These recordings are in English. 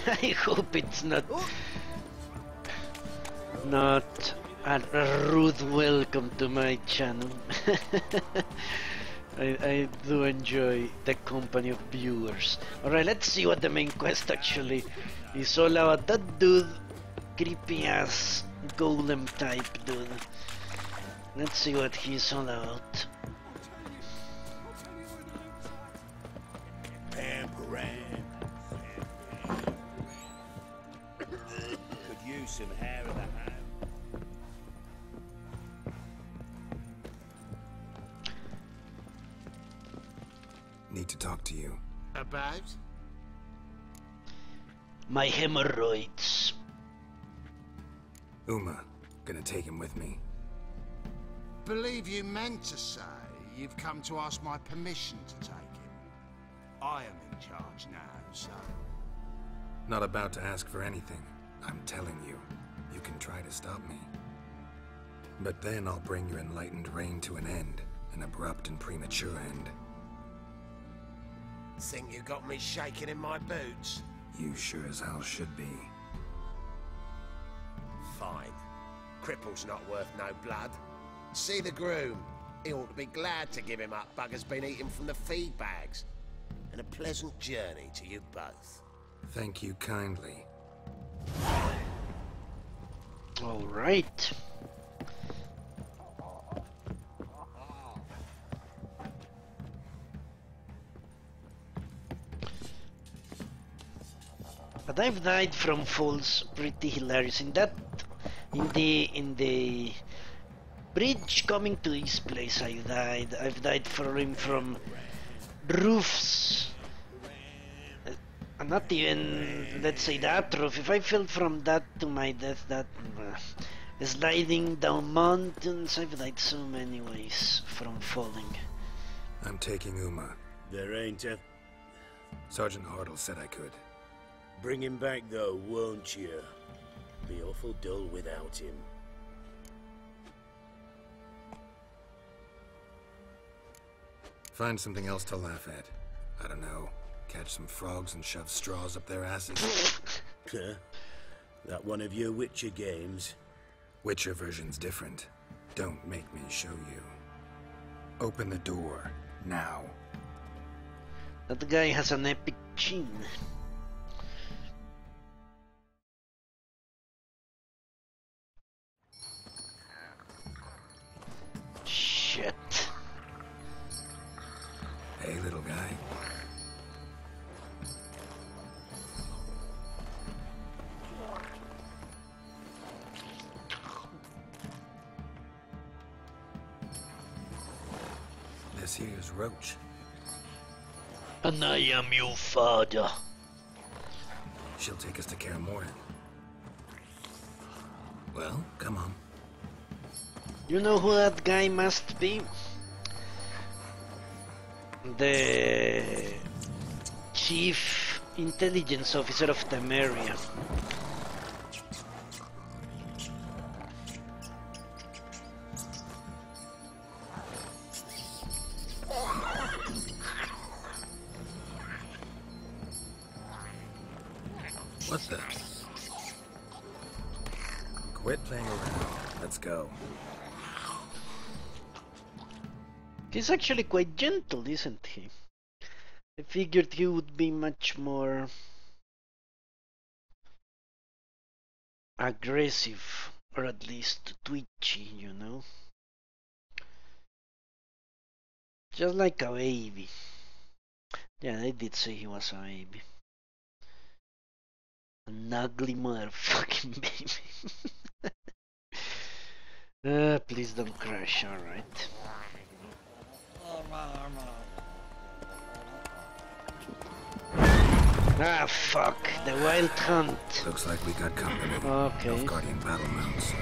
I hope it's not a rude welcome to my channel. I do enjoy the company of viewers. Alright, let's see what the main quest actually is all about. That dude, creepy ass golem type dude. Let's see what he's all about. Could use some hair of the hand. Need to talk to you. About? My hemorrhoids. Uma, gonna take him with me. Believe you meant to say you've come to ask my permission to take him. I am in charge now, so... Not about to ask for anything. I'm telling you, you can try to stop me. But then I'll bring your enlightened reign to an end. An abrupt and premature end. Think you got me shaking in my boots? You sure as hell should be. Fine. Cripple's not worth no blood. See the groom. He ought to be glad to give him up. Bugger's been eating from the feed bags. And a pleasant journey to you both. Thank you kindly. All right. But I've died from falls pretty hilarious. In the bridge coming to this place I died. I've died from roofs. Not even, let's say, that roof. If I fell from that to my death, that sliding down mountains, I've died so many ways from falling. I'm taking Uma. There ain't a... Sergeant Hartle said I could. Bring him back though, won't you? Be awful dull without him. Find something else to laugh at. I don't know. Catch some frogs and shove straws up their asses. Huh? That one of your Witcher games? Witcher version's different. Don't make me show you. Open the door, now. That guy has an epic chin. Shit. Hey, little guy. This here's Roach. And I am your father. She'll take us to Kaer Morhen. Well, come on. You know who that guy must be? The chief intelligence officer of Temeria. What the? Quit playing around. Let's go. He's actually quite gentle, isn't he? I figured he would be much more aggressive, or at least twitchy, you know? Just like a baby. Yeah, they did say he was a baby. An ugly motherfucking baby. Please don't crash, alright. Ah, fuck. The wild hunt. Looks like we got company. Okay. Nilfgaardian battle mounts.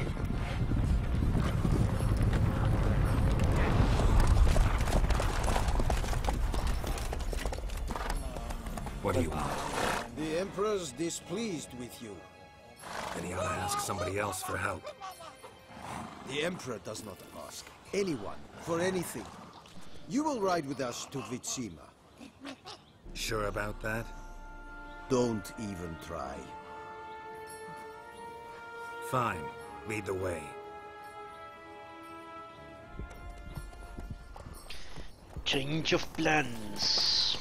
What do you want? The Emperor's displeased with you. Then he ought to ask somebody else for help. The Emperor does not ask anyone for anything. You will ride with us to Vitsima. Sure about that? Don't even try. Fine. Lead the way. Change of plans.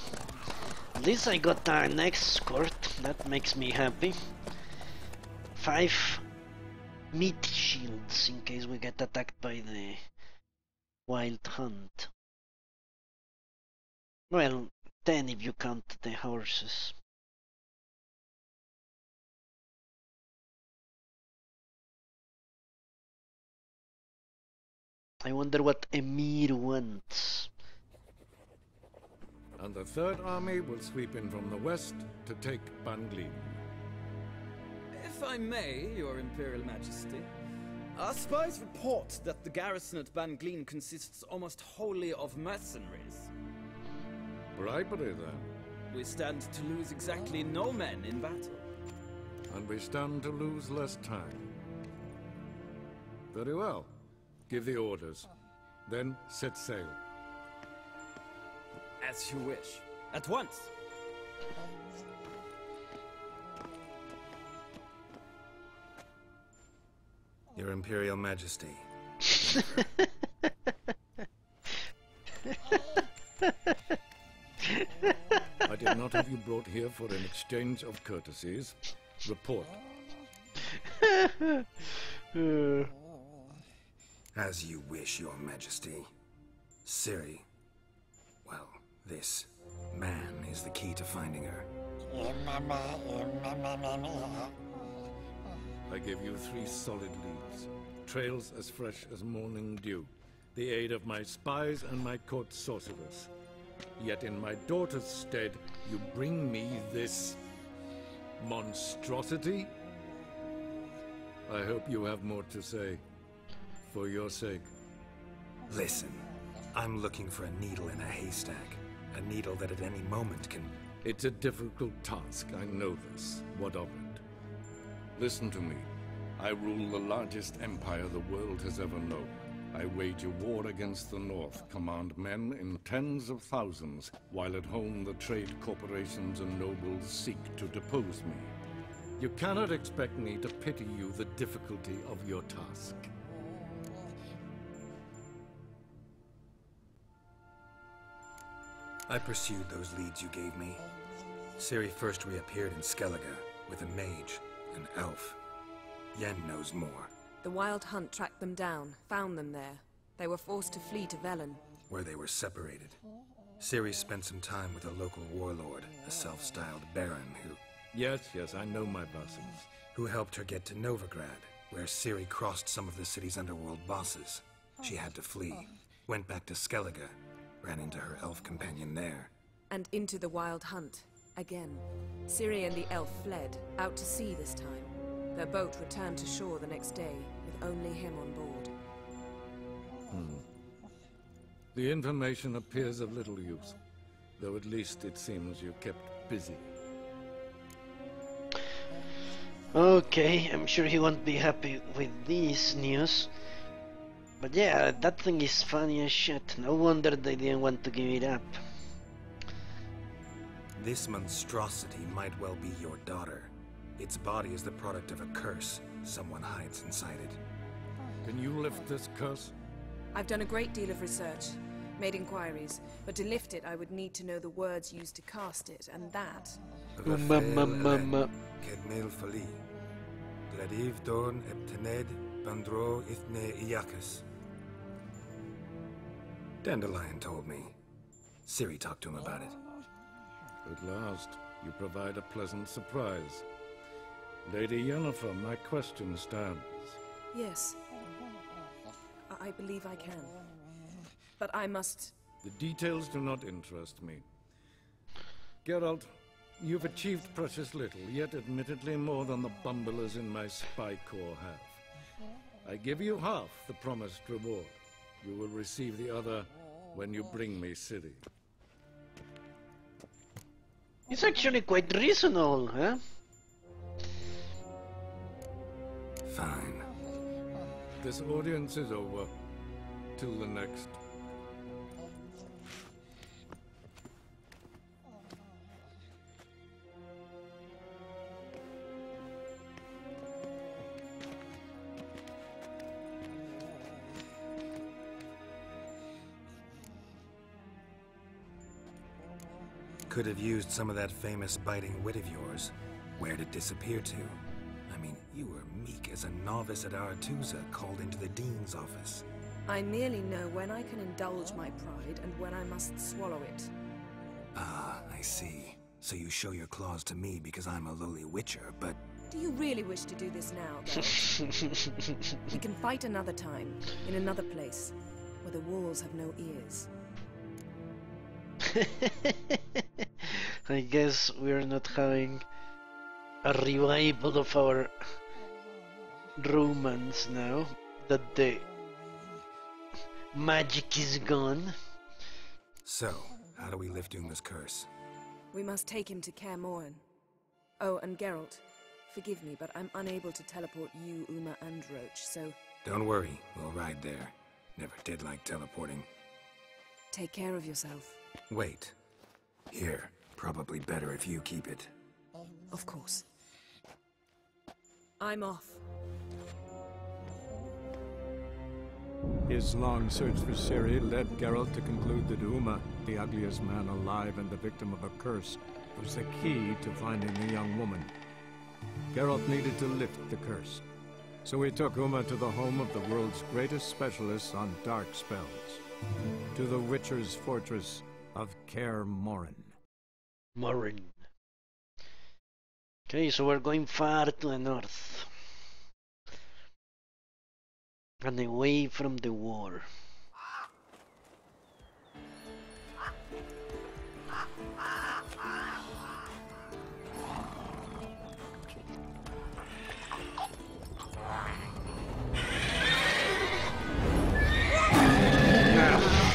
At least I got an escort. That makes me happy. 5 meat shields in case we get attacked by the wild hunt. Well, 10 if you count the horses. I wonder what Emir wants. And the Third Army will sweep in from the west to take Banglin. If I may, Your Imperial Majesty, our spies report that the garrison at Banglin consists almost wholly of mercenaries. Bribery, then. We stand to lose exactly no men in battle. And we stand to lose less time. Very well. Give the orders. Then set sail. As you wish. At once! Your Imperial Majesty. I did not have you brought here for an exchange of courtesies. Report. As you wish, Your Majesty. Ciri. Well, this man is the key to finding her. I give you 3 solid leads. Trails as fresh as morning dew. The aid of my spies and my court sorcerers. Yet in my daughter's stead, you bring me this monstrosity? I hope you have more to say. For your sake. Listen, I'm looking for a needle in a haystack. A needle that at any moment can... It's a difficult task, I know this. What of it? Listen to me. I rule the largest empire the world has ever known. I wage a war against the North, command men in tens of thousands, while at home the trade corporations and nobles seek to depose me. You cannot expect me to pity you the difficulty of your task. I pursued those leads you gave me. Ciri first reappeared in Skellige with a mage, an elf. Yen knows more. The Wild Hunt tracked them down, found them there. They were forced to flee to Velen. Where they were separated. Ciri spent some time with a local warlord, a self-styled baron who... Yes, I know my vassals. Who helped her get to Novigrad, where Ciri crossed some of the city's underworld bosses. She had to flee. Went back to Skellige, ran into her elf companion there. And into the Wild Hunt, again. Ciri and the elf fled, out to sea this time. Their boat returned to shore the next day, with only him on board. The information appears of little use, though at least it seems you kept busy. Okay, I'm sure he won't be happy with this news. But yeah, that thing is funny as shit. No wonder they didn't want to give it up. This monstrosity might well be your daughter. Its body is the product of a curse. Someone hides inside it. Can you lift this curse? I've done a great deal of research, made inquiries, but to lift it I would need to know the words used to cast it, and that... Kedmel fali. Gladiv don eptened bandro ithne iacus. Dandelion told me. Ciri talked to him about it. At last, you provide a pleasant surprise. Lady Yennefer, my question stands. Yes. I believe I can. But I must... The details do not interest me. Geralt, you've achieved precious little, yet admittedly more than the bumblers in my spy corps have. I give you half the promised reward. You will receive the other when you bring me Ciri. It's actually quite reasonable, huh? Fine. This audience is over. Till the next. could have used some of that famous biting wit of yours. Where'd it disappear to? I mean, you were meek as a novice at Aretusa called into the Dean's office. I merely know when I can indulge my pride and when I must swallow it. Ah, I see. So you show your claws to me because I'm a lowly witcher, but... Do you really wish to do this now, Geralt? We can fight another time, in another place, where the walls have no ears. I guess we're not having a revival of our romance now that the magic is gone. So, how do we lift Uma's curse? We must take him to Kaer Morhen. Oh, and Geralt, forgive me, but I'm unable to teleport you, Uma, and Roach, so... Don't worry, we'll ride there. Never did like teleporting. Take care of yourself. Wait. Here, probably better if you keep it. Of course. I'm off. His long search for Ciri led Geralt to conclude that Uma, the ugliest man alive and the victim of a curse, was the key to finding the young woman. Geralt needed to lift the curse, so he took Uma to the home of the world's greatest specialists on dark spells, to the Witcher's fortress of Kaer Morhen. Morhen. Okay, so we're going far to the north. And away from the war. Ah,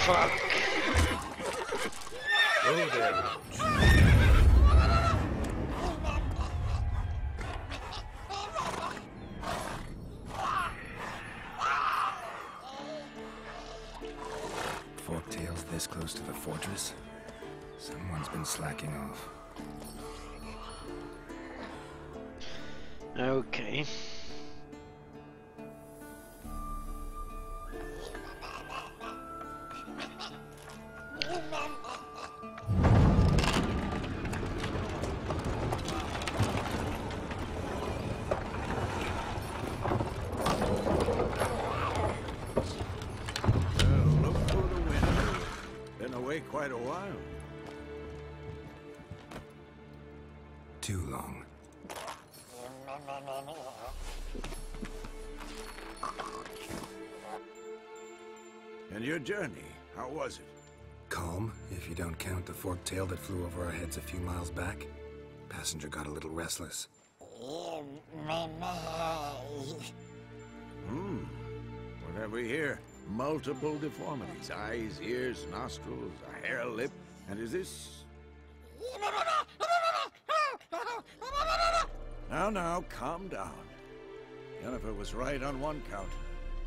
fuck. Oh, there. Forktail's this close to the fortress? Someone's been slacking off. Okay. Quite a while. Too long. And your journey, how was it? Calm, if you don't count the forktail that flew over our heads a few miles back. Passenger got a little restless. What have we here? Multiple deformities. Eyes, ears, nostrils, a hair lip. And is this... Now, calm down. Jennifer was right on one count.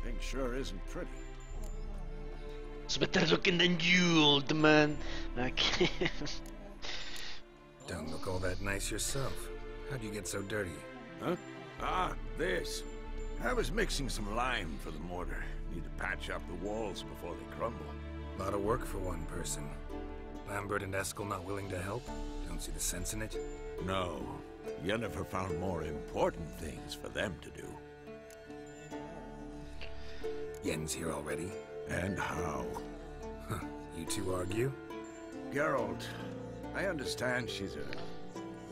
Thing sure isn't pretty. It's better looking than you, old man. Okay. Don't look all that nice yourself. How'd you get so dirty? Huh? Ah, this. I was mixing some lime for the mortar. Need to patch up the walls before they crumble. A lot of work for one person. Lambert and Eskel not willing to help? Don't see the sense in it? No. Yennefer found more important things for them to do. Yen's here already? And how? Huh. You two argue? Geralt, I understand she's a...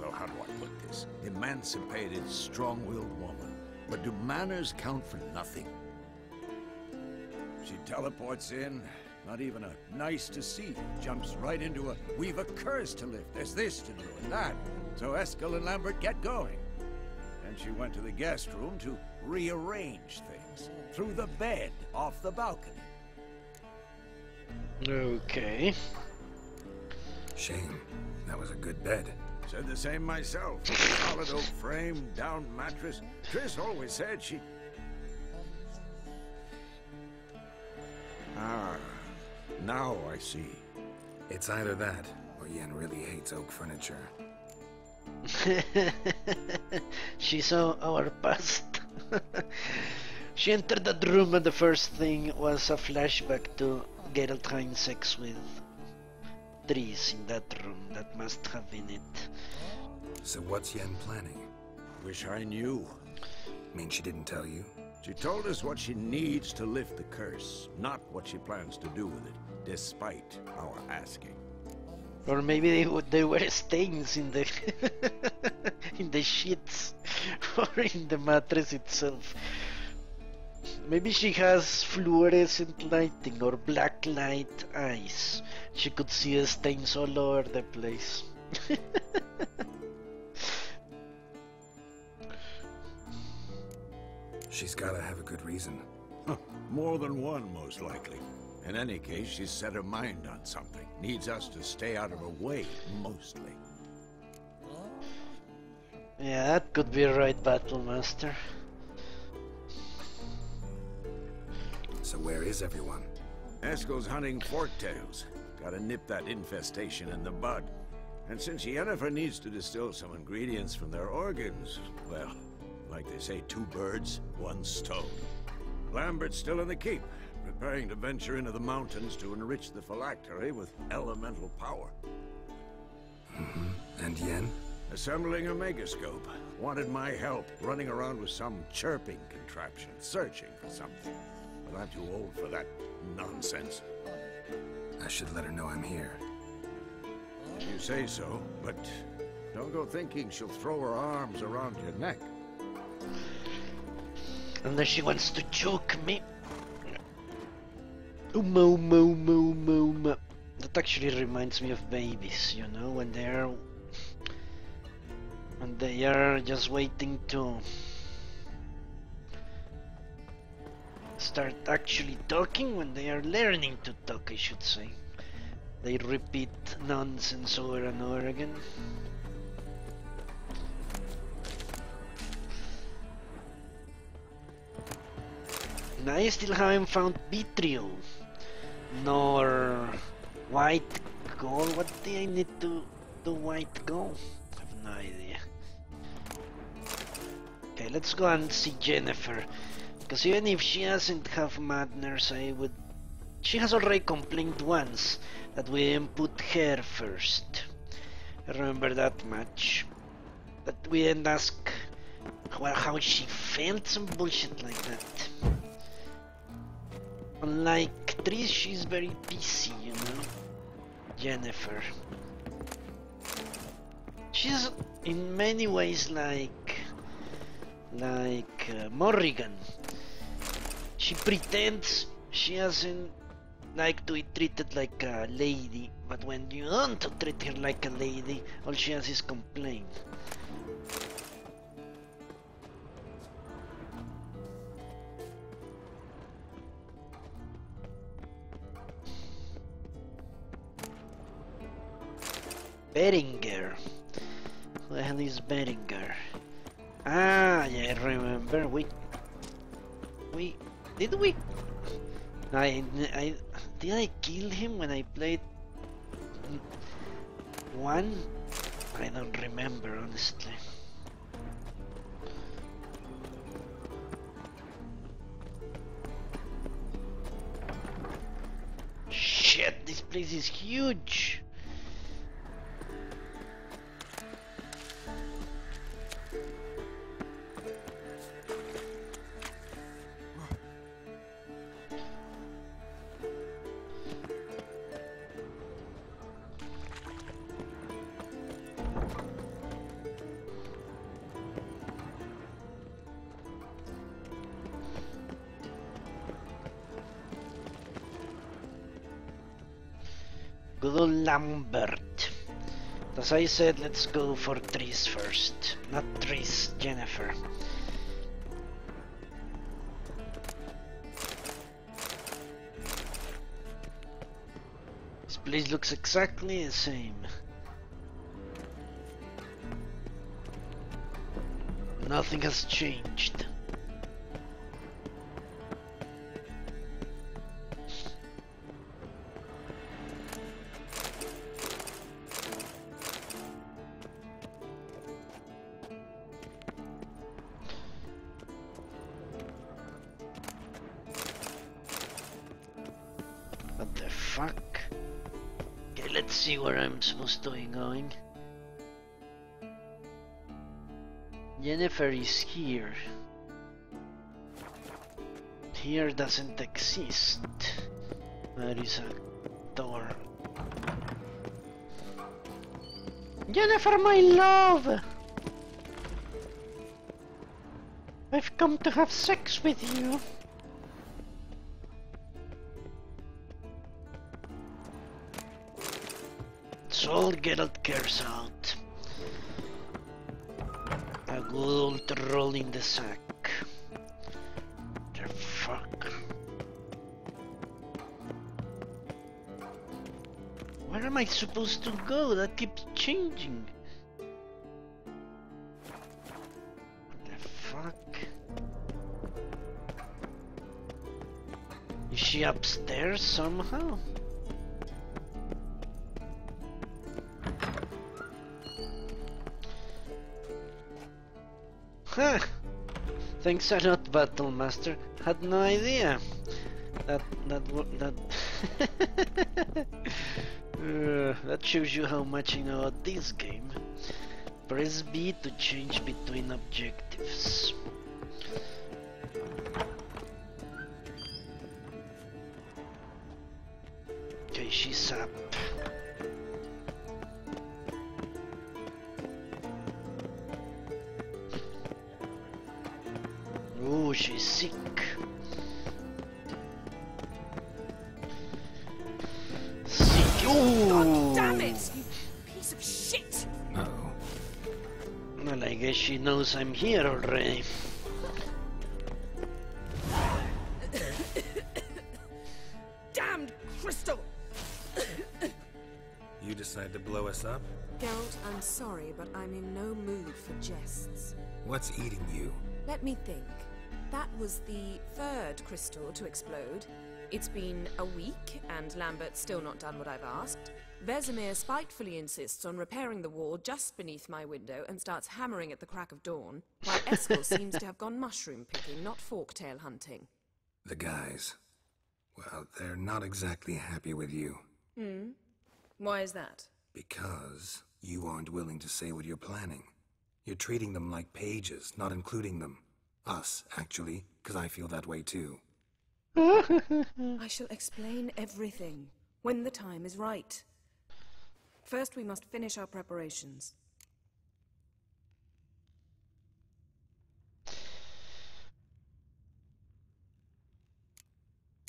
well, how do I put this? Emancipated, strong-willed woman. But do manners count for nothing? She teleports in, not even a nice to see, jumps right into a we've a curse to lift, there's this to do and that. So Eskel and Lambert get going. And she went to the guest room to rearrange things. Through the bed, off the balcony. Okay. Shame. That was a good bed. Said the same myself. Solid oak frame, down mattress. Triss always said she... Ah, now I see. It's either that, or Yen really hates oak furniture. She saw our past. She entered that room and the first thing was a flashback to Geralt having sex with trees in that room. That must have been it. So what's Yen planning? Wish I knew. Mean she didn't tell you? She told us what she needs to lift the curse, not what she plans to do with it, despite our asking. Or maybe they were stains in the in the sheets or in the mattress itself. Maybe she has fluorescent lighting or black light eyes. She could see the stains all over the place. She's gotta have a good reason. Huh, more than one, most likely. In any case, she's set her mind on something. Needs us to stay out of her way, mostly. Yeah, that could be right, Battlemaster. So where is everyone? Eskel's hunting forktails. Gotta nip that infestation in the bud. And since Yennefer needs to distill some ingredients from their organs, well, like they say, 2 birds, 1 stone. Lambert's still in the keep, preparing to venture into the mountains to enrich the phylactery with elemental power. And Yen? Assembling a megascope. Wanted my help running around with some chirping contraption, searching for something. But I'm too old for that nonsense. I should let her know I'm here. You say so, but don't go thinking she'll throw her arms around your neck. Unless she wants to choke me. Uma. That actually reminds me of babies, you know, when they are just waiting to start actually talking, when they are learning to talk, I should say. They repeat nonsense over and over again. And I still haven't found vitriol, nor white gold. What do I need to do white gold? I have no idea. Okay, let's go and see Yennefer, because even if she doesn't have madness, she has already complained once that we didn't put her first. I remember that much. But we didn't ask how she felt, some bullshit like that. Unlike Tris, she's very busy, you know. Yennefer. She's in many ways like Morrigan. She pretends she doesn't like to be treated like a lady, but when you don't treat her like a lady, all she has is complain. Beringer. Who the hell is Beringer? Ah, yeah, I remember. Did I kill him when I played 1? I don't remember, honestly. Shit, this place is huge. Good old Lambert. As I said, let's go for Tris first. Not Tris, Yennefer. This place looks exactly the same. Nothing has changed. Let's see where I'm supposed to be going. Jennifer is here. Here doesn't exist. There is a door. Jennifer, my love! I've come to have sex with you. It's all Geralt cares out. A good old roll in the sack. The fuck? Where am I supposed to go? That keeps changing. What the fuck? Is she upstairs somehow? Huh. Thanks a lot, Battlemaster. Had no idea. That that shows you how much I know about this game. Press B to change between objectives. Okay, she's up. Oh, she's sick. Sick. Oh, damn it! You piece of shit! No. Well, I guess she knows I'm here already. Damned crystal! You decide to blow us up? Geralt, I'm sorry, but I'm in no mood for jests. What's eating you? Let me think. That was the third crystal to explode. It's been a week, and Lambert's still not done what I've asked. Vesemir spitefully insists on repairing the wall just beneath my window and starts hammering at the crack of dawn, while Eskel seems to have gone mushroom picking, not forktail hunting. The guys. Well, they're not exactly happy with you. Hmm? Why is that? Because you aren't willing to say what you're planning. You're treating them like pages, not including them. Us, actually, because I feel that way too. I shall explain everything when the time is right. First, we must finish our preparations.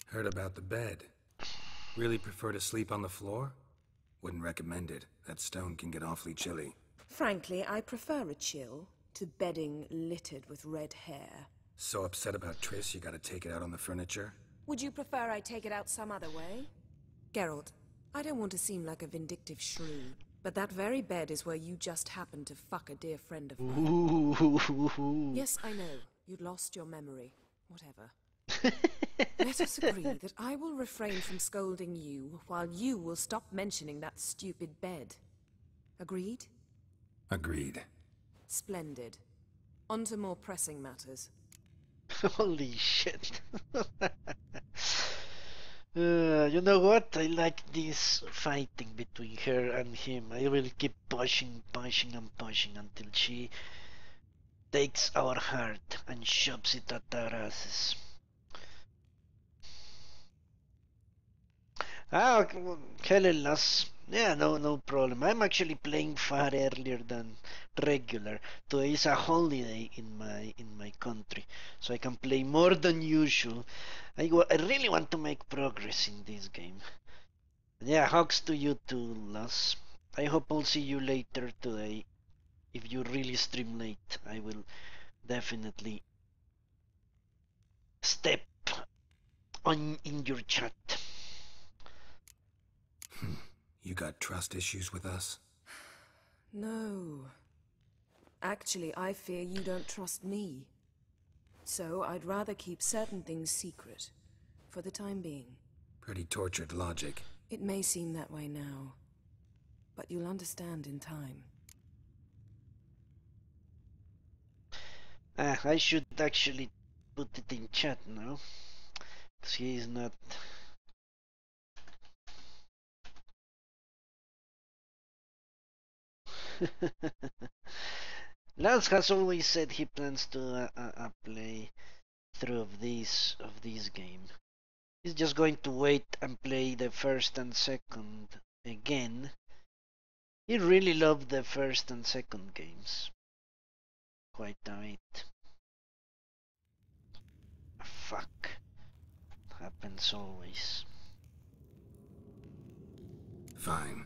Heard about the bed. Really prefer to sleep on the floor? Wouldn't recommend it. That stone can get awfully chilly. Frankly, I prefer a chill to bedding littered with red hair. So upset about Triss you gotta take it out on the furniture? Would you prefer I take it out some other way? Geralt, I don't want to seem like a vindictive shrew, but that very bed is where you just happened to fuck a dear friend of mine. Ooh. Yes, I know. You'd lost your memory. Whatever. Let us agree that I will refrain from scolding you, while you will stop mentioning that stupid bed. Agreed? Agreed. Splendid. On to more pressing matters. Holy shit. You know what? I like this fighting between her and him. I will keep pushing until she takes our heart and shoves it at our asses. Ah, okay, well, Helenas. Yeah, no problem. I'm actually playing far earlier than regular. Today is a holiday in my country, so I can play more than usual. I really want to make progress in this game. Yeah, hugs to you too, Las. I hope I'll see you later today. If you really stream late, I will definitely step on in your chat. You got trust issues with us? No. Actually, I fear you don't trust me. So I'd rather keep certain things secret, for the time being. Pretty tortured logic. It may seem that way now, but you'll understand in time. I should actually put it in chat now, because he is not Lance has always said he plans to play through of this game. He's just going to wait and play the first and second again. He really loved the first and second games quite a bit. Fuck. Happens always. Fine.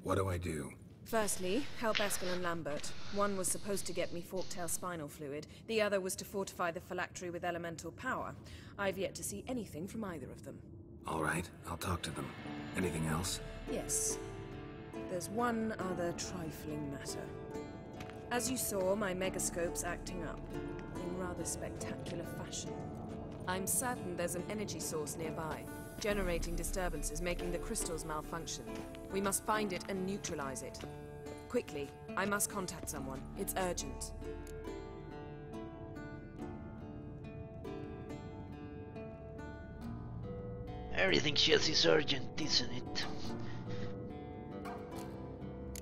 What do I do? Firstly, help Eskel and Lambert. One was supposed to get me forktail spinal fluid, the other was to fortify the phylactery with elemental power. I've yet to see anything from either of them. All right, I'll talk to them. Anything else? Yes. There's one other trifling matter. As you saw, my megascope's acting up, in rather spectacular fashion. I'm certain there's an energy source nearby, generating disturbances, making the crystals malfunction. We must find it and neutralize it. Quickly, I must contact someone. It's urgent. Everything she has is urgent, isn't it?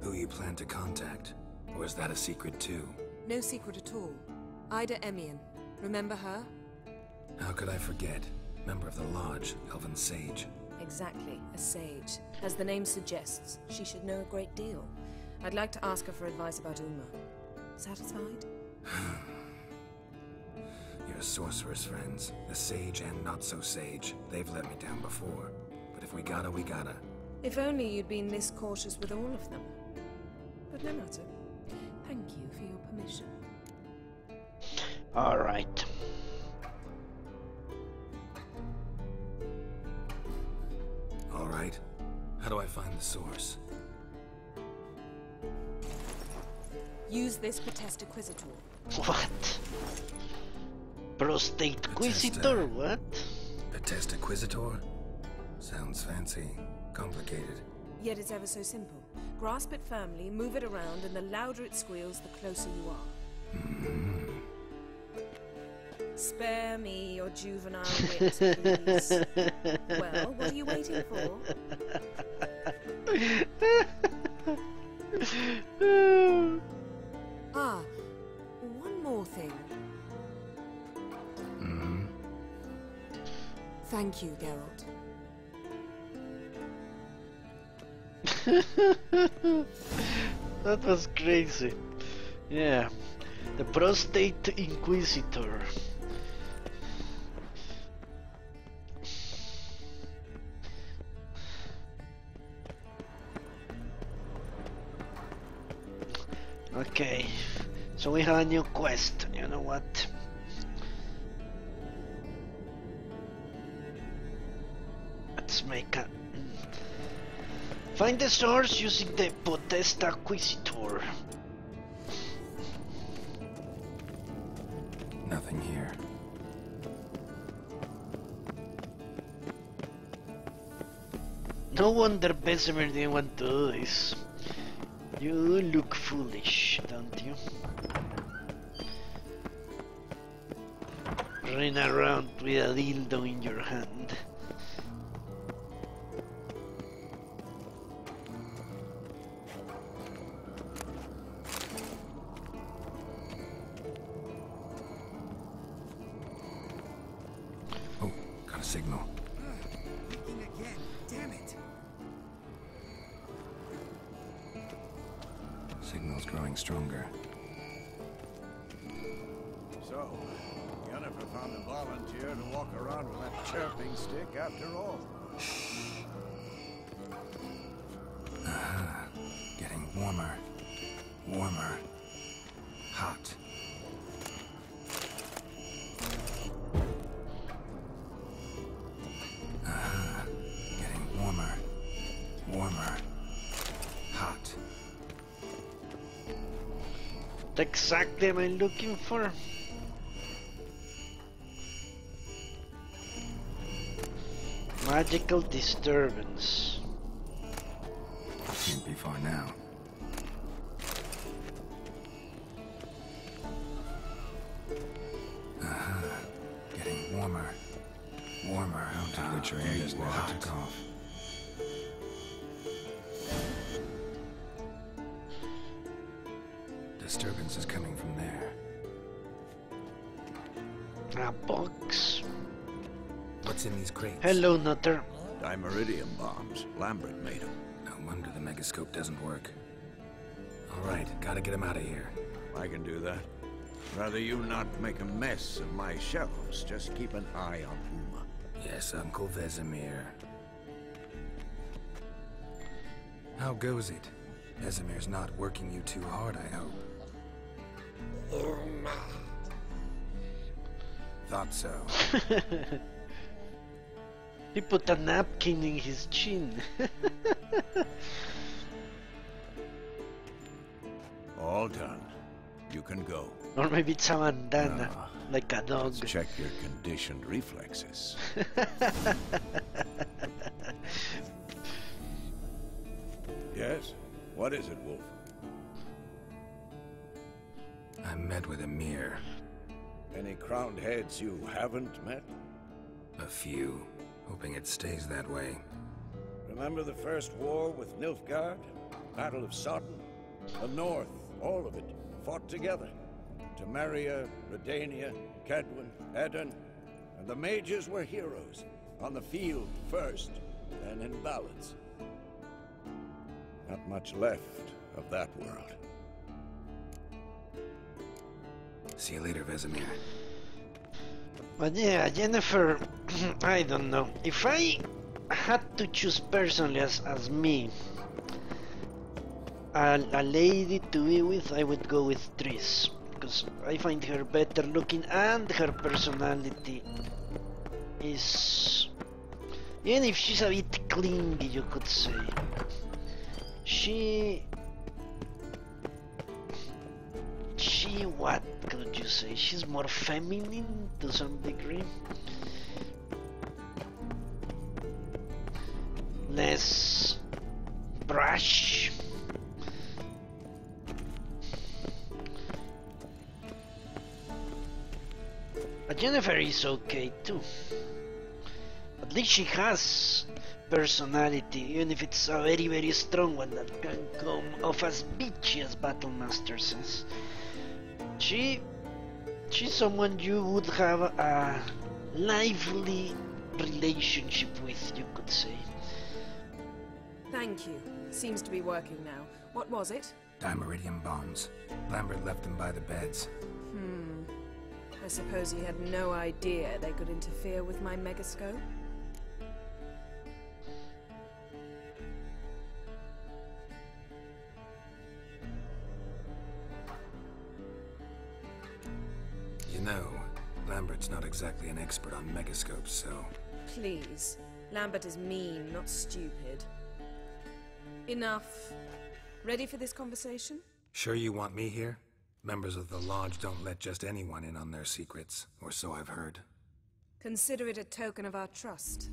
Who you plan to contact? Or is that a secret too? No secret at all. Ida Emian. Remember her? How could I forget? Member of the Lodge, Elven Sage. Exactly, a sage. As the name suggests, she should know a great deal. I'd like to ask her for advice about Uma. Satisfied? Your sorceress friends, the sage and not-so-sage, they've let me down before. But if we gotta, we gotta. If only you'd been this cautious with all of them. But no matter. Thank you for your permission. All right. All right. How do I find the source? Use this Protestaquizitor. What? Prostatequizitor? What? Protestaquizitor? Sounds fancy. Complicated. Yet it's ever so simple. Grasp it firmly, move it around, and the louder it squeals, the closer you are. Spare me your juvenile wit, please. Well, what are you waiting for? Ah, one more thing. Thank you, Geralt. That was crazy. Yeah, the Prostate Inquisitor. Okay, so we have a new quest. You know what? Let's make a... Find the source using the Protestaquizitor. Nothing here. No wonder Bessemer didn't want to do this. You look foolish, don't you? Run around with a dildo in your hand. Oh, got a signal. Leaking again. Damn it. Signal's growing stronger. So, Yennefer found a volunteer to walk around with that chirping stick after all. Getting warmer. Warmer. Hot. Getting warmer. Warmer. Hot. What exactly am I looking for? Magical disturbance. Can't be far now. Getting warmer. Warmer. Temperature is hot. Took off. disturbance is coming from there. A box. What's in these crates? Hello, Nutter. Dimeridium bombs. Lambert made them. No wonder the megascope doesn't work. Alright, gotta get him out of here. I can do that. Rather you not make a mess of my shelves. Just keep an eye on Uma. Yes, Uncle Vesemir. How goes it? Vesemir's not working you too hard, I hope. Thought so. He put a napkin in his chin. All done. You can go. Or maybe it's a bandana, like a dog. Let's check your conditioned reflexes. Yes? What is it, Wolf? I met with Emir. Any crowned heads you haven't met? A few. Hoping it stays that way. Remember the first war with Nilfgaard? Battle of Sodden? The North, all of it, fought together. Temeria, Redania, Kedwin, Eden, and the mages were heroes. On the field first, then in ballads. Not much left of that world. See you later, Vesemir. But yeah, Jennifer, I don't know. If I had to choose personally as me, a lady to be with, I would go with Triss. Because I find her better looking and her personality is... Even if she's a bit clingy, you could say. She, what could you say? She's more feminine to some degree. Less brash. But Jennifer is okay too. At least she has personality, even if it's a very, very strong one that can come off as bitchy as Battlemaster says. She's someone you would have a lively relationship with, you could say. Thank you. Seems to be working now. What was it? Dimeridium bombs. Lambert left them by the beds. I suppose he had no idea they could interfere with my megascope? You know, Lambert's not exactly an expert on megascopes, so... Please. Lambert is mean, not stupid. Enough. Ready for this conversation? Sure you want me here? Members of the Lodge don't let just anyone in on their secrets, or so I've heard. Consider it a token of our trust.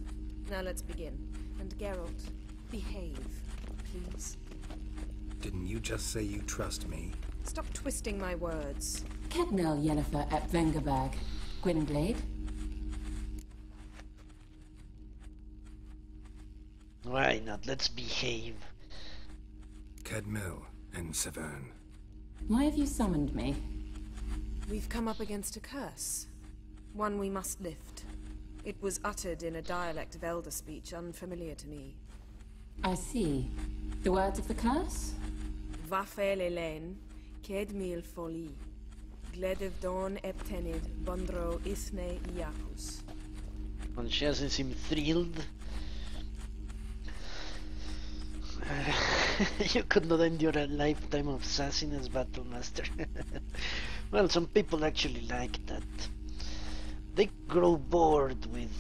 Now let's begin. And Geralt, behave, please. Didn't you just say you trust me? Stop twisting my words. Kednel Yennefer at Vengerberg. Gwynblade. Why not? Let's behave. Kedmil and Severn. Why have you summoned me? We've come up against a curse. One we must lift. It was uttered in a dialect of Elder speech unfamiliar to me. I see. The words of the curse? Vafel Elaine, Kedmil Foli, Gledev Don Eptenid, Bondro Isne Iacus. And she doesn't seem thrilled. You could not endure a lifetime of sassiness, Battlemaster. Well, some people actually like that. They grow bored with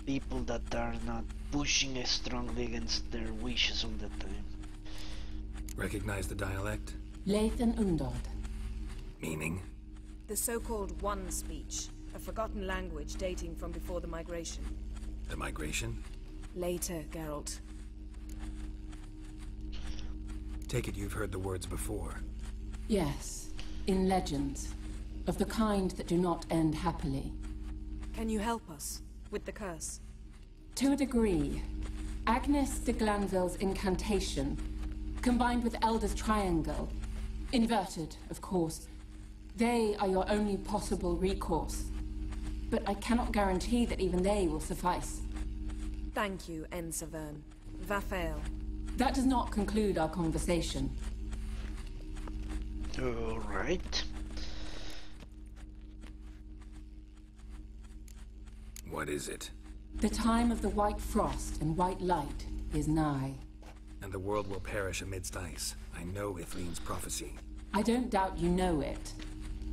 people that are not pushing strongly against their wishes all the time. Recognize the dialect? Lathan Undod. Meaning? The so-called One speech, a forgotten language dating from before the migration. The migration? Later, Geralt. Take it you've heard the words before. Yes, in legends. Of the kind that do not end happily. Can you help us with the curse? To a degree. Agnes de Glanville's incantation, combined with Elder's Triangle, Inverted, of course. They are your only possible recourse. But I cannot guarantee that even they will suffice. Thank you, Ensavern. Vafael. That does not conclude our conversation. All right. What is it? The time of the white frost and white light is nigh. And the world will perish amidst ice. I know Ithleen's prophecy. I don't doubt you know it.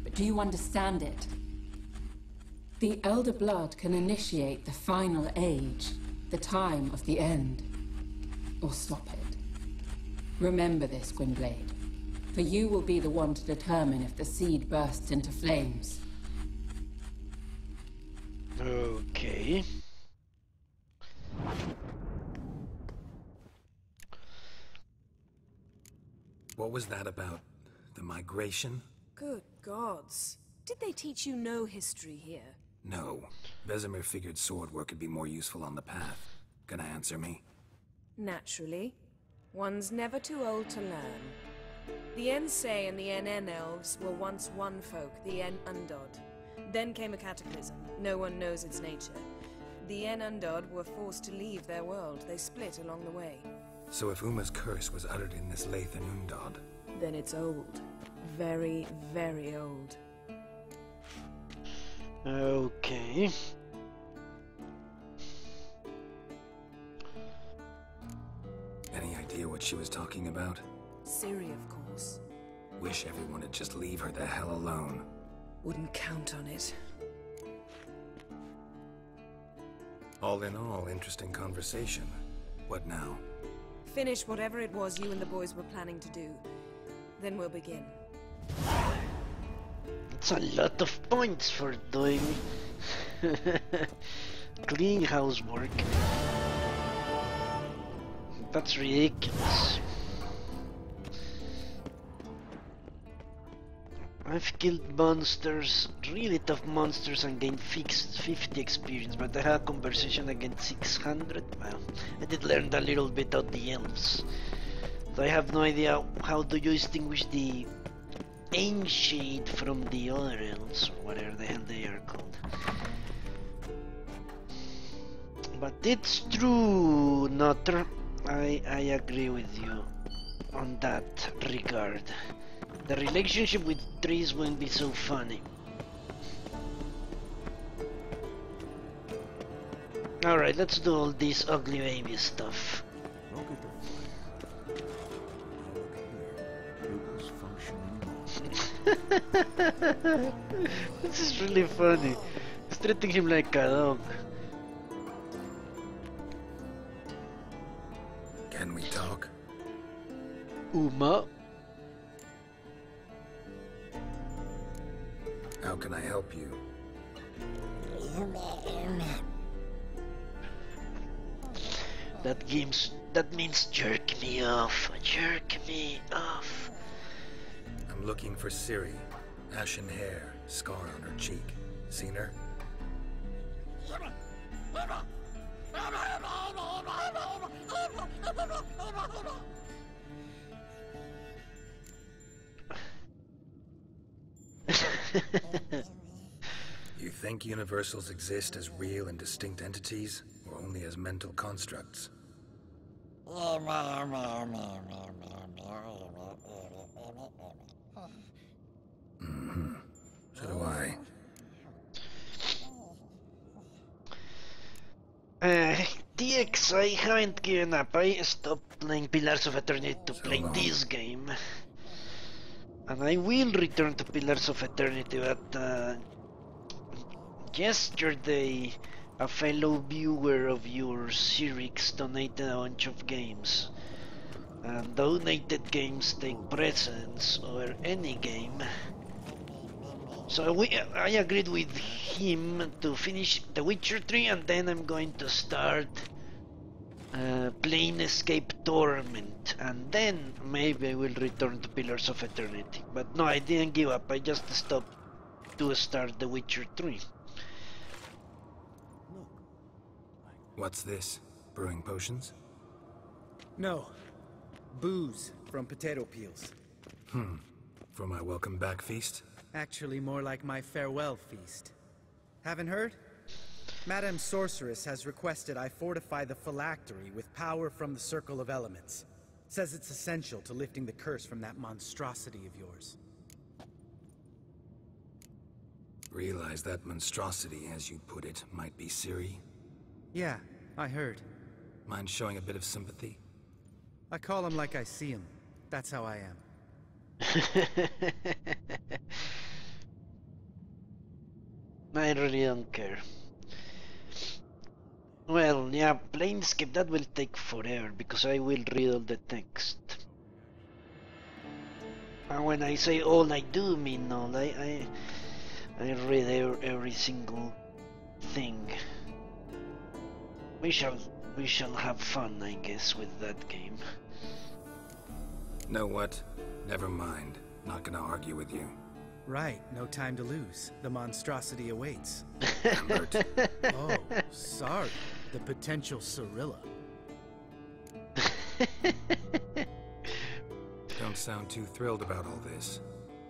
But do you understand it? The Elder Blood can initiate the final age, the time of the end. Or stop it. Remember this, Gwynblade. For you will be the one to determine if the seed bursts into flames. Okay. What was that about? The migration? Good gods. Did they teach you no history here? No. Vesemir figured sword work could be more useful on the path. Gonna answer me? Naturally. One's never too old to learn. The Ensei and the NN elves were once one folk, the En Undod. Then came a cataclysm. No one knows its nature. The En Undod were forced to leave their world. They split along the way. So if Uma's curse was uttered in this Lathan Undod... Then it's old. Very, very old. Okay. Any idea what she was talking about? Ciri, of course. Wish everyone would just leave her the hell alone. Wouldn't count on it. All in all, interesting conversation. What now? Finish whatever it was you and the boys were planning to do. Then we'll begin. It's a lot of points for doing clean housework. That's ridiculous. I've killed monsters, really tough monsters, and gained 50 experience, but I had a conversation against 600. Well, I did learn a little bit of the elves. So I have no idea how do you distinguish the Ancient from the other elves, or whatever the hell they are called. But it's true, Nutter. I agree with you on that regard. The relationship with trees won't be so funny. Alright, let's do all this ugly baby stuff. Look at the fire. Now look here. It was functioning. This is really funny. He's treating him like a dog. Can we talk? Uma? How can I help you? That means jerk me off. Jerk me off. I'm looking for Ciri. Ashen hair, scar on her cheek. Seen her? You think universals exist as real and distinct entities, or only as mental constructs? Mm-hmm. So do I. DX, I haven't given up. I stopped playing Pillars of Eternity to play this game. And I will return to Pillars of Eternity, but yesterday a fellow viewer of yours, Sirix, donated a bunch of games. And donated games take precedence over any game. So I agreed with him to finish The Witcher 3, and then I'm going to start Planescape Torment, and then maybe I will return to Pillars of Eternity. But no, I didn't give up. I just stopped to start The Witcher 3. What's this? Brewing potions? No. Booze from potato peels. For my welcome back feast? Actually, more like my farewell feast. Haven't heard? Madame Sorceress has requested I fortify the phylactery with power from the Circle of Elements. Says it's essential to lifting the curse from that monstrosity of yours. Realize that monstrosity, as you put it, might be Ciri? Yeah, I heard. Mind showing a bit of sympathy? I call him like I see him. That's how I am. I really don't care. Well, yeah, Planescape, that will take forever, because I will read all the text. And when I say all, I do mean all. I read every single thing. We shall have fun, I guess, with that game. Know what? Never mind. Not gonna argue with you. Right, no time to lose. The monstrosity awaits. Lambert. Oh, sorry. The potential Cirilla. Don't sound too thrilled about all this.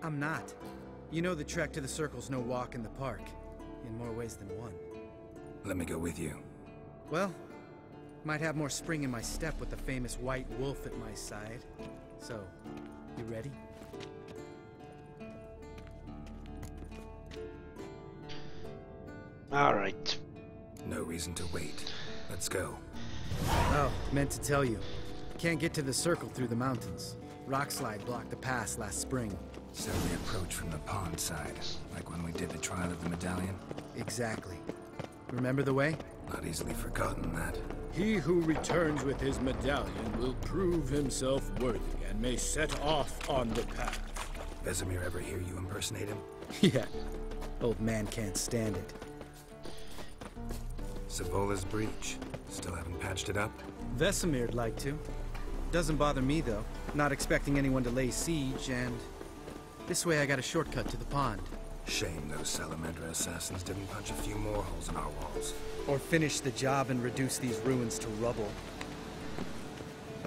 I'm not. You know the trek to the Circle's no walk in the park. In more ways than one. Let me go with you. Well, might have more spring in my step with the famous white wolf at my side. So, you ready? Alright. No reason to wait. Let's go. Oh, meant to tell you. Can't get to the Circle through the mountains. Rockslide blocked the pass last spring. So we approach from the pond side, like when we did the trial of the medallion? Exactly. Remember the way? Not easily forgotten that. He who returns with his medallion will prove himself worthy and may set off on the path. Vesemir ever hear you impersonate him? Yeah. Old man can't stand it. Sabola's breach. Still haven't patched it up? Vesemir'd like to. Doesn't bother me, though. Not expecting anyone to lay siege, and... this way I got a shortcut to the pond. Shame those Salamandra assassins didn't punch a few more holes in our walls. Or finish the job and reduce these ruins to rubble.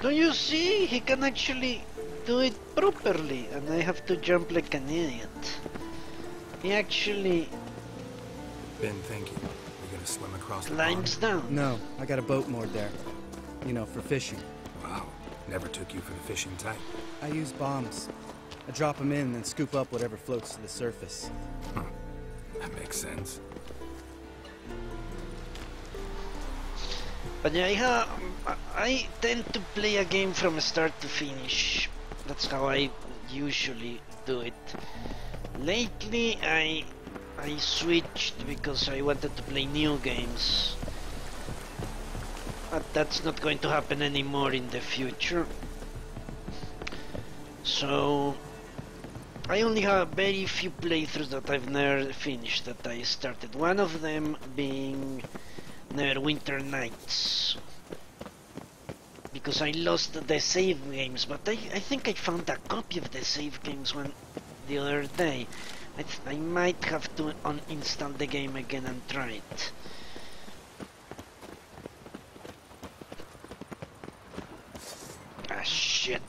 Don't you see? He can actually do it properly, and I have to jump like an idiot. He actually... Ben, thank you. You gonna swim across the climbs pond? down. No, I got a boat moored there. You know, for fishing. Wow. Never took you for the fishing type. I use bombs. I drop them in and then scoop up whatever floats to the surface. Huh. That makes sense. But yeah, I tend to play a game from start to finish. That's how I usually do it. Lately, I switched because I wanted to play new games. But that's not going to happen anymore in the future. So I only have very few playthroughs that I've never finished that I started. One of them being Neverwinter Nights, because I lost the save games, but I think I found a copy of the save games the other day. I might have to uninstall the game again and try it. Ah, shit.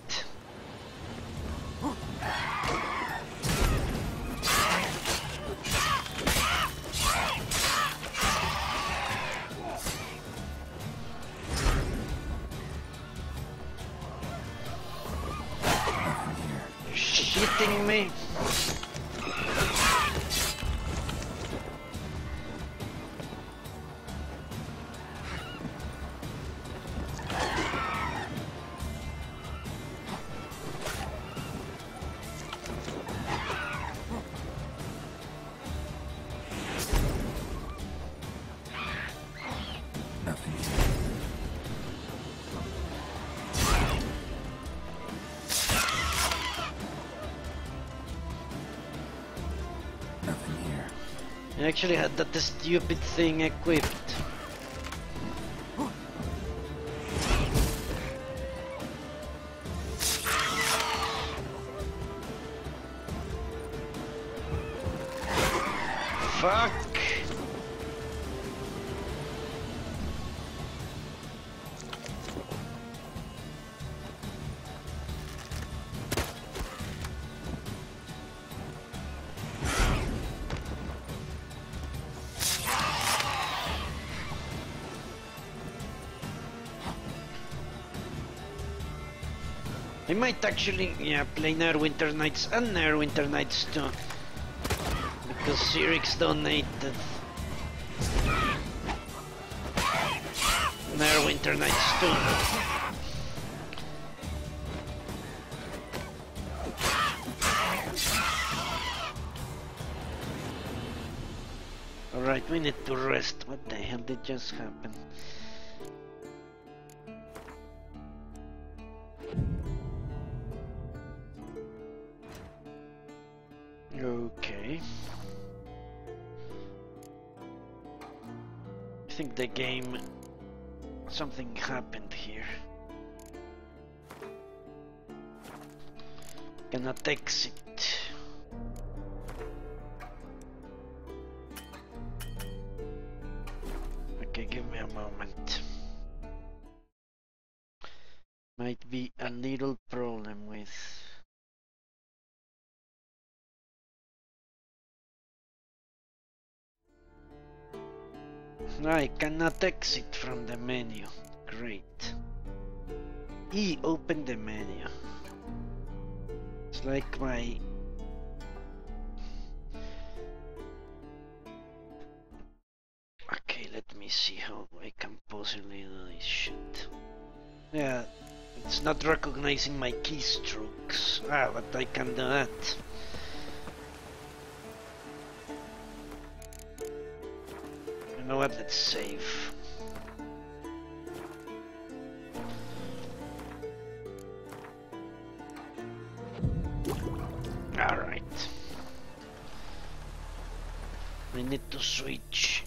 You're shitting me. I actually had that stupid thing equipped. Fuck! I might actually, yeah, play Neverwinter Nights and Neverwinter Nights too. Because Cyrix donated Neverwinter Nights too. Alright, we need to rest. What the hell did just happen? Okay. I think the game... something happened here. Cannot exit. Okay, give me a moment. Might be a little problem with... I cannot exit from the menu. Great. E, open the menu. It's like my... Okay, let me see how I can possibly do this shit. Yeah, it's not recognizing my keystrokes. Ah, but I can do that. You know what, let's save. Alright. I need to switch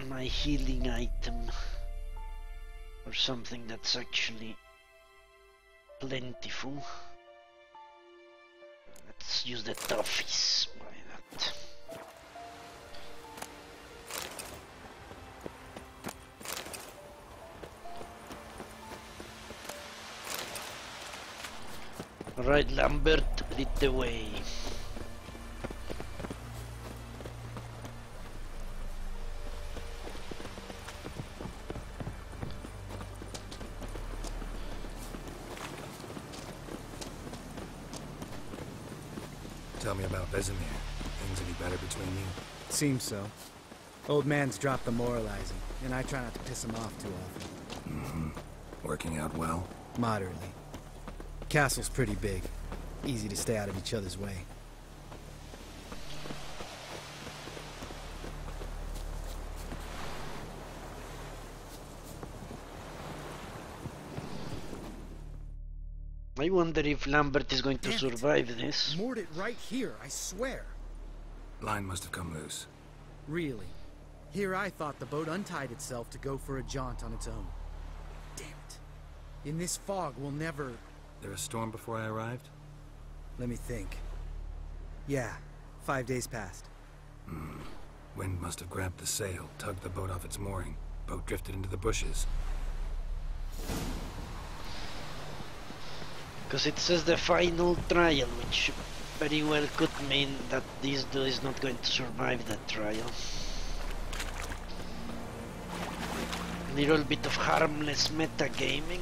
my healing item for something that's actually plentiful. Let's use the toughies. Why not? Alright, Lambert, lead the way. Tell me about Vesemir. Things any better between you? Seems so. Old man's dropped the moralizing, and I try not to piss him off too often. Mm-hmm. Working out well? Moderately. Castle's pretty big. Easy to stay out of each other's way. I wonder if Lambert is going to survive this. Moored it right here, I swear. Line must have come loose. Really? Here I thought the boat untied itself to go for a jaunt on its own. Damn it. In this fog, we'll never... There a storm before I arrived? Let me think. Yeah, 5 days passed. Wind must have grabbed the sail, tugged the boat off its mooring. Boat drifted into the bushes. Because it says the final trial, which very well could mean that this dude is not going to survive that trial. A little bit of harmless metagaming.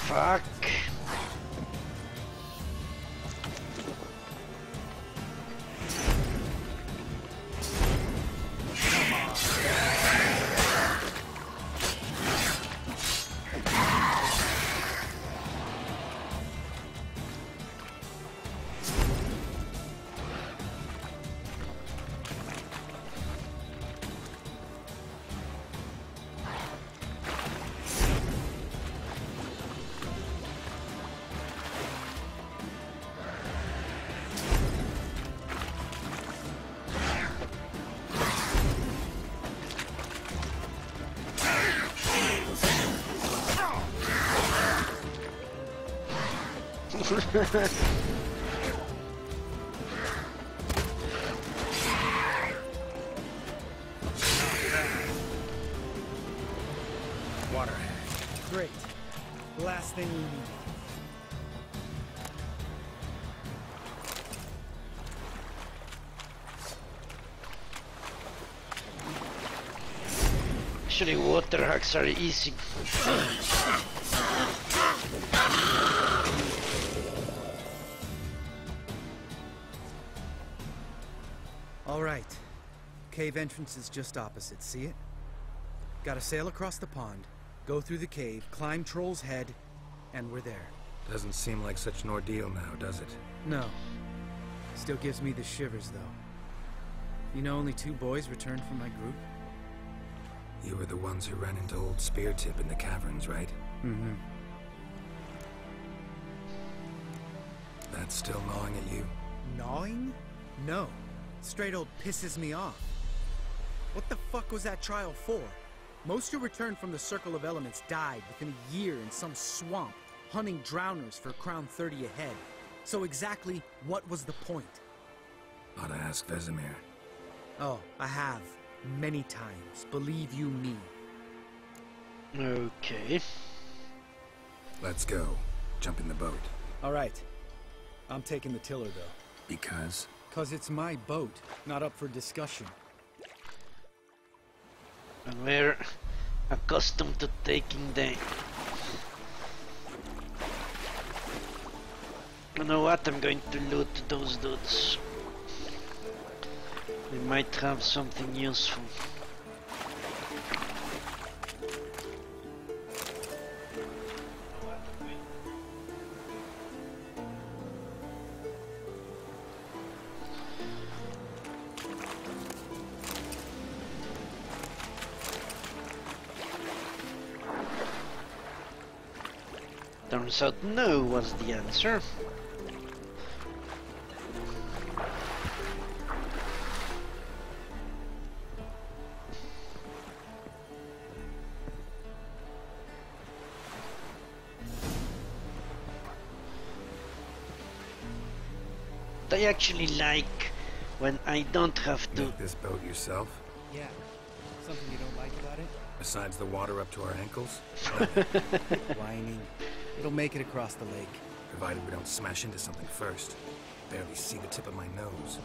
Fuck. Water. Great. Last thing we need. Actually, water hacks are easy. All right. Cave entrance is just opposite, see it? Gotta sail across the pond, go through the cave, climb Troll's Head, and we're there. Doesn't seem like such an ordeal now, does it? No. Still gives me the shivers, though. You know only 2 boys returned from my group? You were the ones who ran into old Speartip in the caverns, right? Mm-hmm. That's still gnawing at you? Gnawing? No. Straight old pisses me off. What the fuck was that trial for? Most who returned from the Circle of Elements died within a year in some swamp, hunting drowners for Crown 30 a head. So exactly what was the point? Ought to ask Vesemir. Oh, I have. Many times. Believe you me. Okay. Let's go. Jump in the boat. Alright. I'm taking the tiller, though. Because? 'Cause it's my boat, not up for discussion. And we're accustomed to taking the... You know what? I'm going to loot those dudes. We might have something useful. Turns out no was the answer. I actually like when I don't have to... Make this boat yourself? Yeah. Something you don't like about it? Besides the water up to our ankles? Whining. It'll make it across the lake. Provided we don't smash into something first. Barely see the tip of my nose.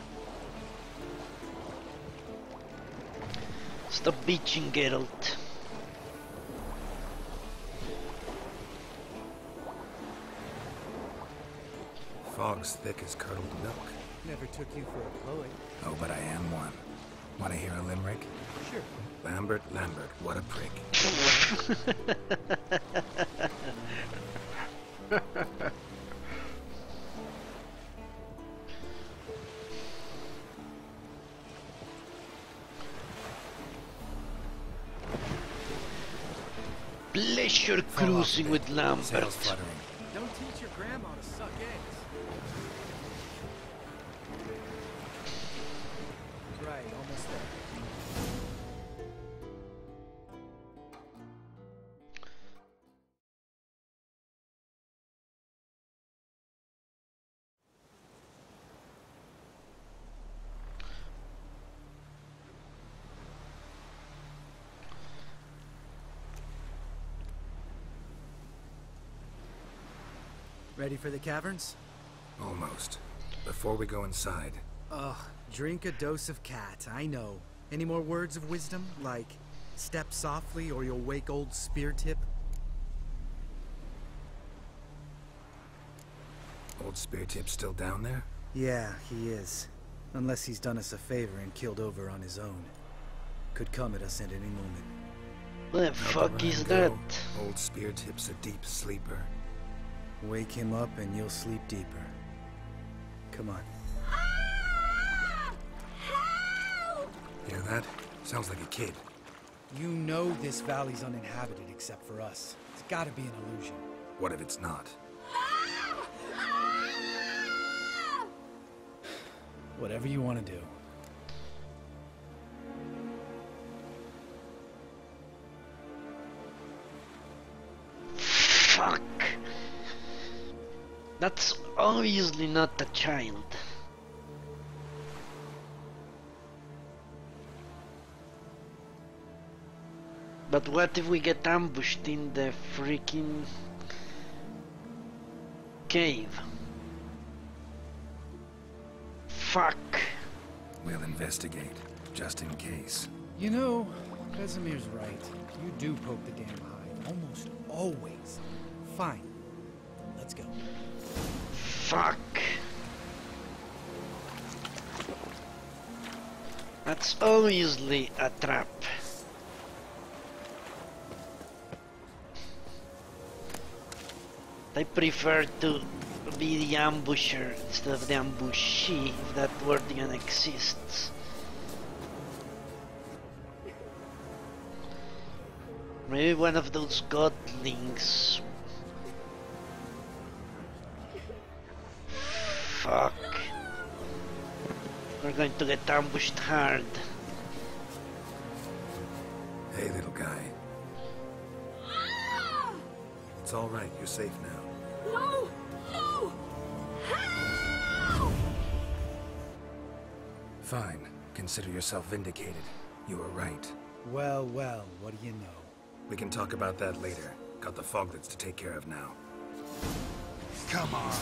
Stop beaching, Geralt. Fog's thick as curdled milk. Never took you for a poet. Oh, but I am one. Want to hear a limerick? Sure. Lambert, what a prick. Pleasure cruising with Lambert. Sails fluttering. Don't teach your grandma to suck eggs. Right, almost there. Ready for the caverns? Almost. Before we go inside. Ugh, drink a dose of cat, I know. Any more words of wisdom? Like, step softly or you'll wake old Speartip? Old Speartip's still down there? Yeah, he is. Unless he's done us a favor and killed over on his own. Could come at us at any moment. What the fuck is that? Old Speartip's a deep sleeper. Wake him up and you'll sleep deeper. Come on. Hear that? Sounds like a kid. You know this valley's uninhabited except for us. It's gotta be an illusion. What if it's not? Whatever you want to do. Fuck. That's obviously not a child. But what if we get ambushed in the freaking cave? Fuck. We'll investigate, just in case. You know, Vesemir's right. You do poke the damn hide, almost always. Fine. Let's go. Fuck. That's obviously a trap. I prefer to be the ambusher instead of the ambushee, if that word even exists. Maybe one of those godlings. Fuck. We're going to get ambushed hard. Hey, little guy. It's all right. You're safe now. No! No! Help! Fine. Consider yourself vindicated. You were right. Well, well, what do you know? We can talk about that later. Got the foglets to take care of now. Come on.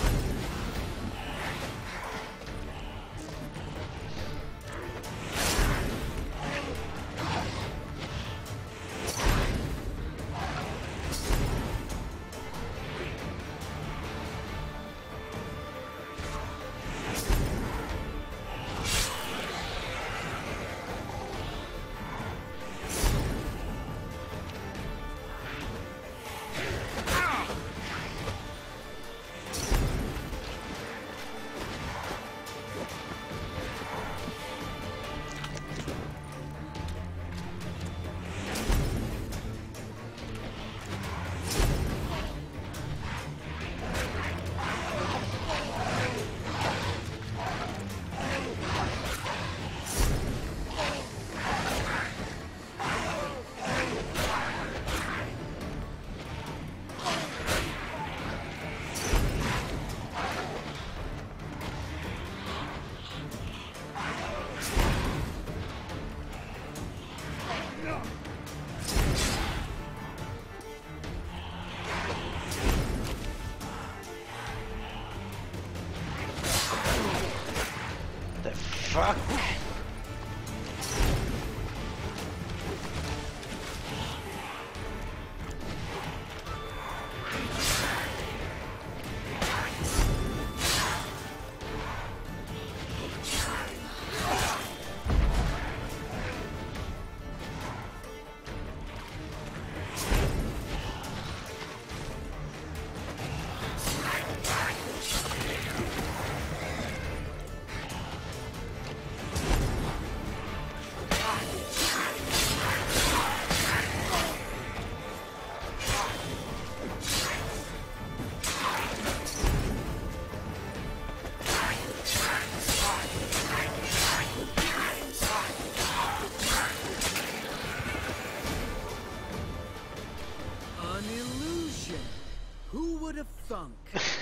Fuck.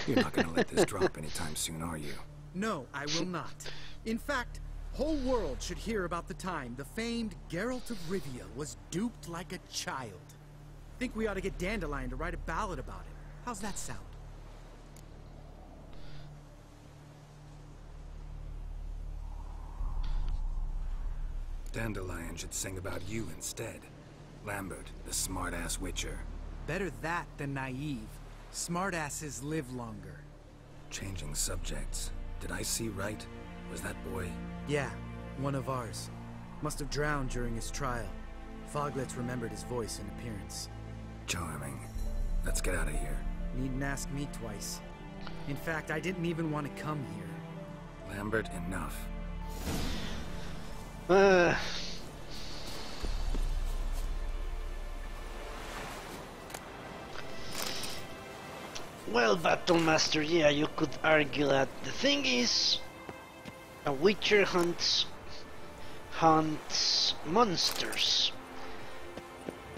You're not gonna let this drop anytime soon, are you? No, I will not. In fact, whole world should hear about the time the famed Geralt of Rivia was duped like a child. Think we ought to get Dandelion to write a ballad about it. How's that sound? Dandelion should sing about you instead. Lambert, the smart-ass witcher. Better that than naive. Smartasses live longer. Changing subjects. Did I see right? Was that boy? Yeah, one of ours. Must have drowned during his trial. Foglets remembered his voice and appearance. Charming. Let's get out of here. Needn't ask me twice. In fact, I didn't even want to come here. Lambert, enough. Well, Battlemaster, yeah, you could argue that. The thing is, a witcher hunts monsters.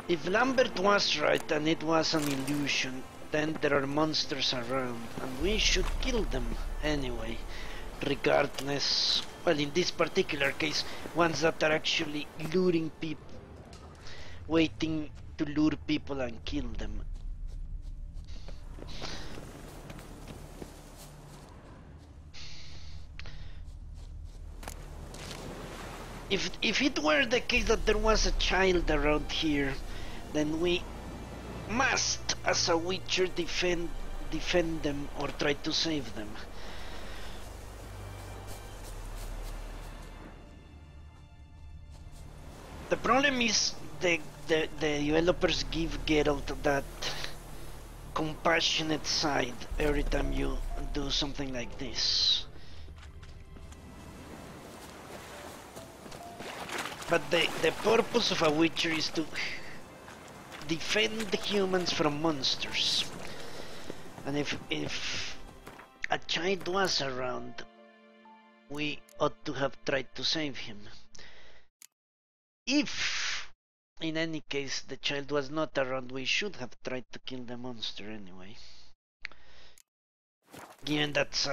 If Lambert was right and it was an illusion, then there are monsters around, and we should kill them anyway, regardless. Well, in this particular case, ones that are actually luring people, waiting to lure people and kill them. If it were the case that there was a child around here, then we must, as a Witcher, defend them or try to save them. The problem is the developers give Geralt that compassionate side every time you do something like this. But the purpose of a Witcher is to defend humans from monsters. And if a child was around, we ought to have tried to save him. If, in any case, the child was not around, we should have tried to kill the monster anyway. Given that's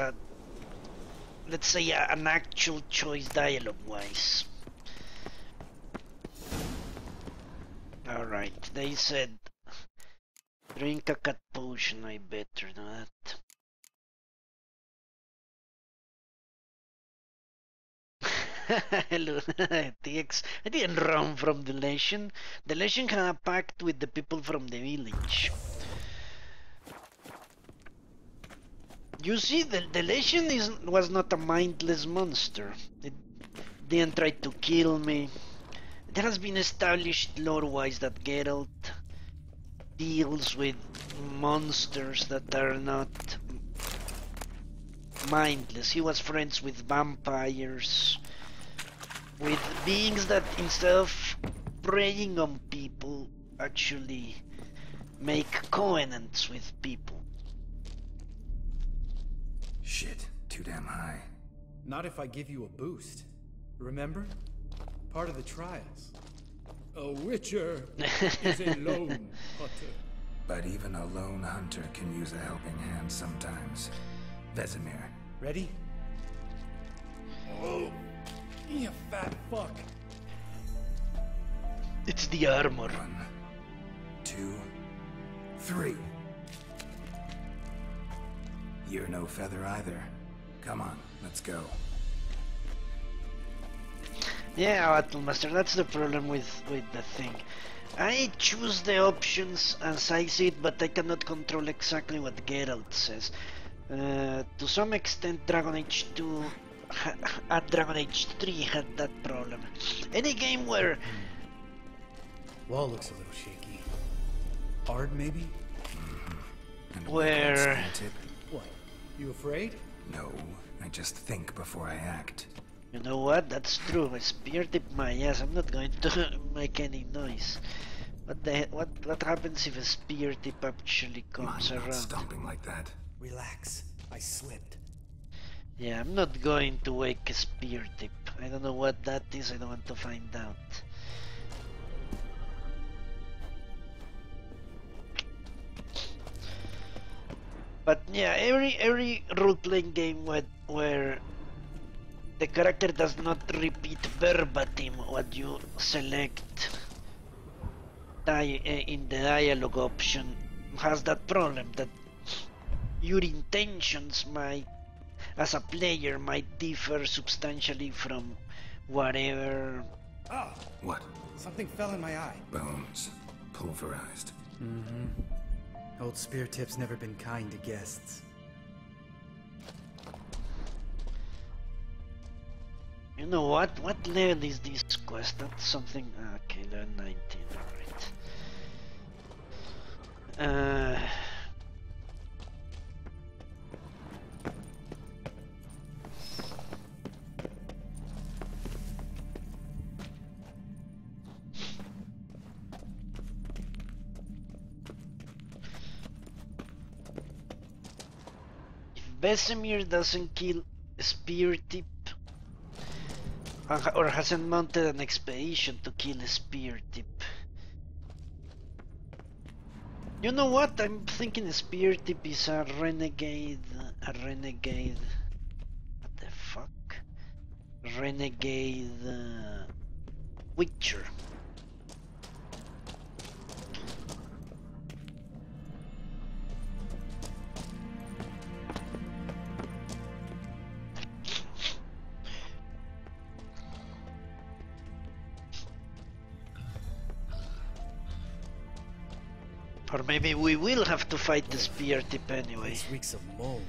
let's say an actual choice dialogue-wise. Alright, they said drink a cat potion, I better do that. Hello, TX. I didn't run from the Legion. The Legion had a pact with the people from the village. You see, the Legion was not a mindless monster. It didn't try to kill me. It has been established lore-wise that Geralt deals with monsters that are not mindless. He was friends with vampires, with beings that instead of preying on people, actually make covenants with people. Shit, too damn high. Not if I give you a boost. Remember? Part of the trials. A Witcher is a lone hunter. But even a lone hunter can use a helping hand sometimes. Vesemir. Ready? Oh, you fat fuck. It's the armor. 1, 2, 3. You're no feather either. Come on, let's go. Yeah, Battlemaster, that's the problem with the thing. I choose the options as I see it, but I cannot control exactly what Geralt says. To some extent, Dragon Age 2 and Dragon Age 3 had that problem. Any game where... Wall looks a little shaky. Hard, maybe? Where... What? You afraid? No, I just think before I act. You know what? That's true. I spear tip my ass. I'm not going to make any noise. What happens if a spear tip actually comes around? Not stomping like that. Relax. I slipped. Yeah, I'm not going to wake a spear tip. I don't know what that is. I don't want to find out. But yeah, every role-playing game where the character does not repeat verbatim what you select in the dialogue option has that problem, that your intentions might, as a player, might differ substantially from whatever... Ah! What? Something fell in my eye. Bones. Pulverized. Mm-hmm. Old spear tip's never been kind to guests. You know what? What level is this quest? That's something... Okay, level 19, alright. If Vesemir doesn't kill Spear Tip, or hasn't mounted an expedition to kill a Spear Tip, You know what? I'm thinking spear tip is a renegade. What the fuck? Renegade Witcher. Or maybe we will have to fight the spear tip anyway. This reeks of mold.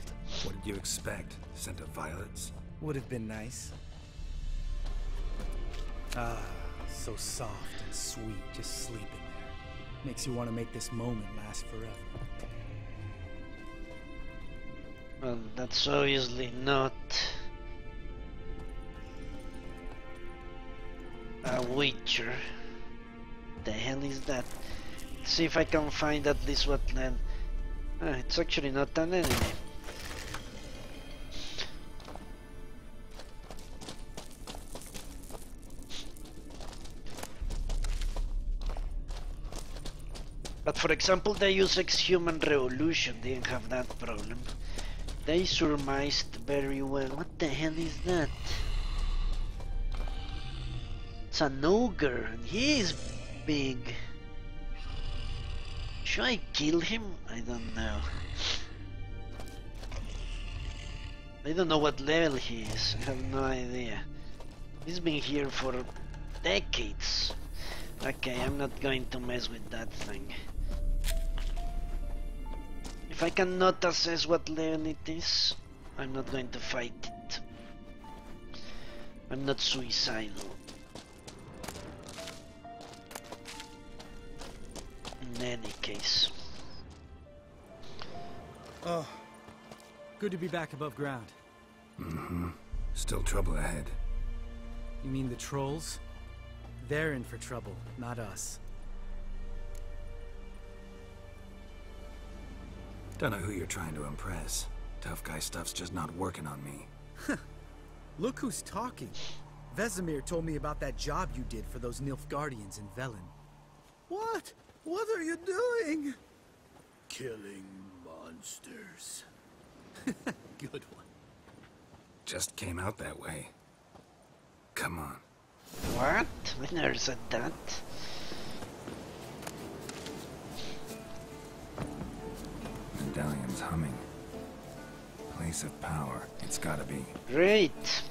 What did you expect? Scent of violets? Would have been nice. Ah, so soft and sweet, just sleeping there. Makes you want to make this moment last forever. Well, that's obviously not a Witcher. The hell is that? Let's see if I can find at least what land. It's actually not an enemy. But for example, they use Ex-Human Revolution, they didn't have that problem. They surmised very well. What the hell is that? It's an ogre, and he is big. Should I kill him? I don't know. I don't know what level he is. I have no idea. He's been here for decades. Okay, I'm not going to mess with that thing. If I cannot assess what level it is, I'm not going to fight it. I'm not suicidal. In any case. Oh, good to be back above ground. Mm-hmm. Still trouble ahead. You mean the trolls? They're in for trouble, not us. Don't know who you're trying to impress. Tough guy stuff's just not working on me. Look who's talking. Vesemir told me about that job you did for those Nilfgaardians in Velen. What? What are you doing? Killing monsters. Good one. Just came out that way. Come on. What? I never said that. Medallion's humming. Place of power. It's gotta be. Great.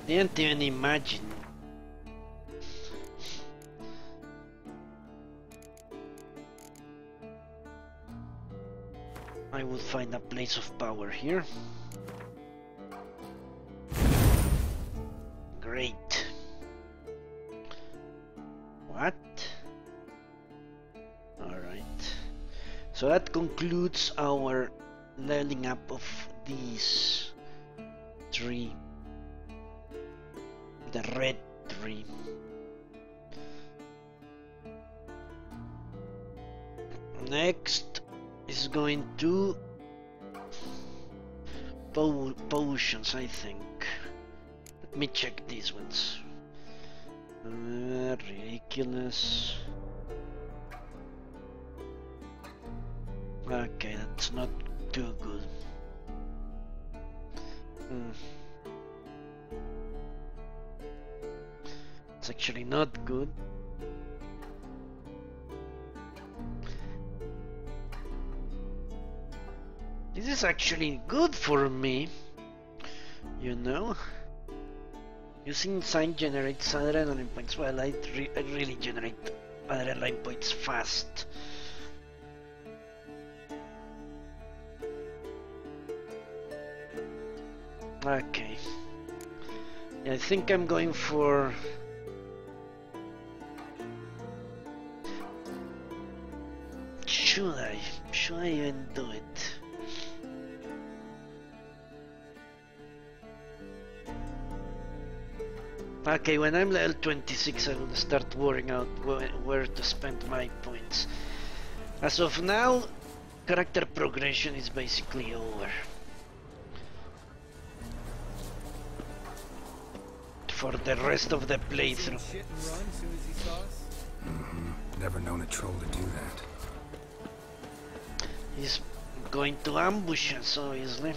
Didn't even imagine. I will find a place of power here. Great. What? Alright. So that concludes our leveling up of these three. The red three. Next is going to potions, I think. Let me check these ones. Ridiculous. Okay, that's not too good. It's actually not good. This is actually good for me, you know. Using sign generates adrenaline points. Well, I really generate adrenaline points fast. Okay. Yeah, I think I'm going for... Should I even do it? Okay, when I'm level 26 I will start worrying out where to spend my points. As of now, character progression is basically over. for the rest of the playthrough. Shit and run as soon as he saw us. Never known a troll to do that. He's going to ambush us, obviously.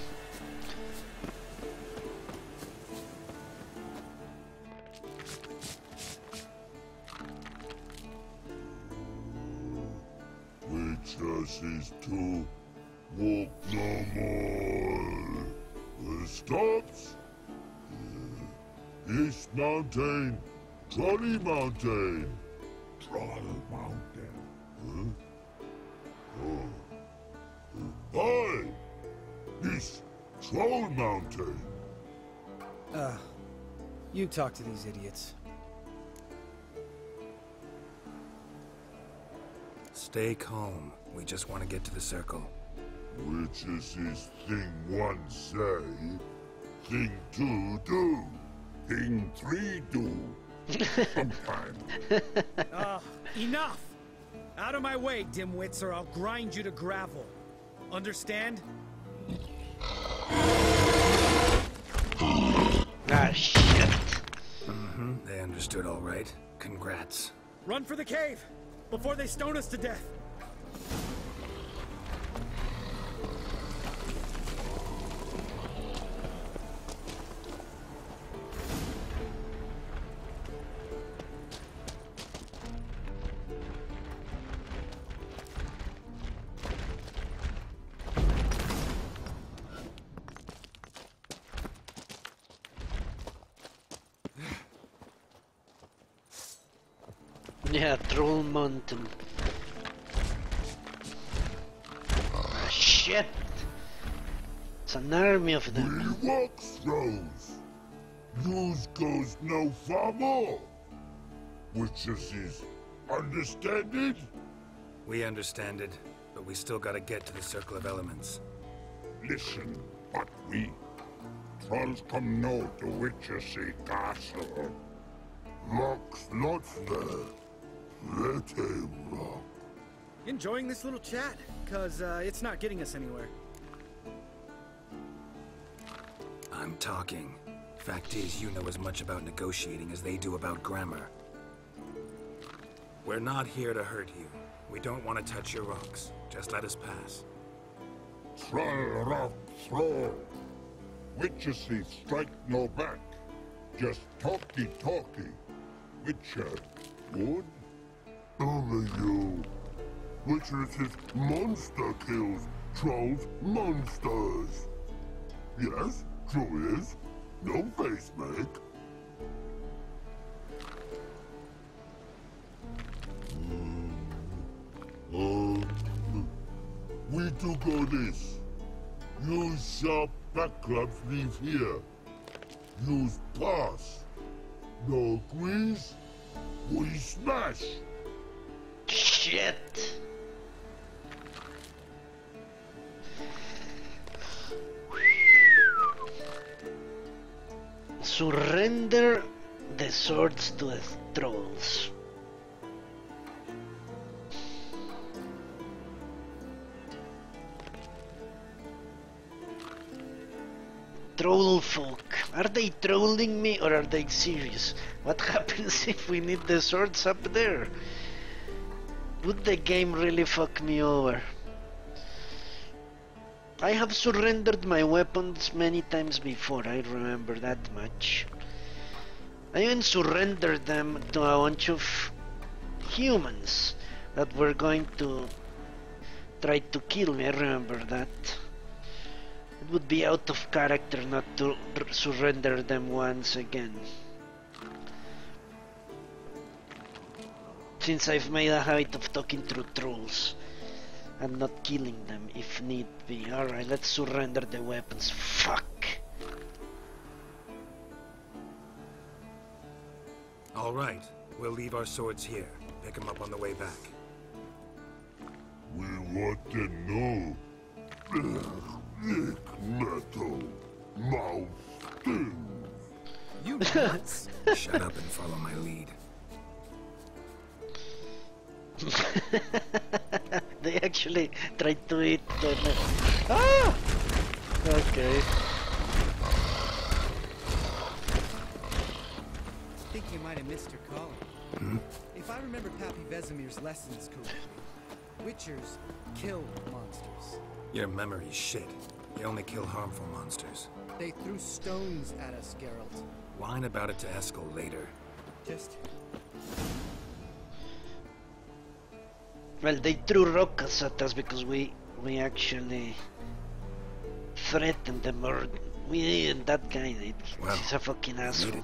Witches is to walk no more. Stops. East Mountain, Trolley Mountain. Troll Mountain. Huh? Oh. Hi! East Troll Mountain. You talk to these idiots. Stay calm. We just want to get to the circle. Which is his thing one say, thing two do, thing three do. Sometime. Enough! Out of my way, dimwits, or I'll grind you to gravel. Understand? Ah, shit. They understood all right. Congrats. Run for the cave! Before they stone us to death! Yeah, Troll Mountain. Ah, shit! It's an army of them. We walks those. News goes no far more. Which is understand it? We understand it, but we still gotta get to the Circle of Elements. Listen, but we trolls come no to Witches castle. Rocks lots there. Let him rock. Enjoying this little chat, cause it's not getting us anywhere. I'm talking. Fact is, you know as much about negotiating as they do about grammar. We're not here to hurt you. We don't want to touch your rocks. Just let us pass. Troll rock throw. Witches strike no back. Just talky. Witcher, good? Only you. Witches monster kills. Trolls monsters. Yes, true is. No face make. We do go this. Use sharp backlabs leave here. Use pass. No agrees, we smash. Shit! Surrender the swords to the trolls. Troll folk. Are they trolling me or are they serious? What happens if we need the swords up there? Would the game really fuck me over? I have surrendered my weapons many times before, I remember that much. I even surrendered them to a bunch of humans that were going to try to kill me, I remember that. It would be out of character not to surrender them once again. Since I've made a habit of talking through trolls and not killing them if need be. Alright, let's surrender the weapons. Fuck! Alright, we'll leave our swords here. Pick them up on the way back. We want to know. Lick metal. Mouth stings. You nuts! Shut up and follow my lead. They actually tried to eat them. Ah! Okay. think you might have missed your calling. Hmm? If I remember Pappy Vesemir's lessons correctly, Witchers kill monsters. Your memory's shit. You only kill harmful monsters. They threw stones at us, Geralt. Whine about it to Eskel later. Just... Well, they threw rockets at us because we actually threatened them, or we didn't. That guy did. Well, he's a fucking asshole.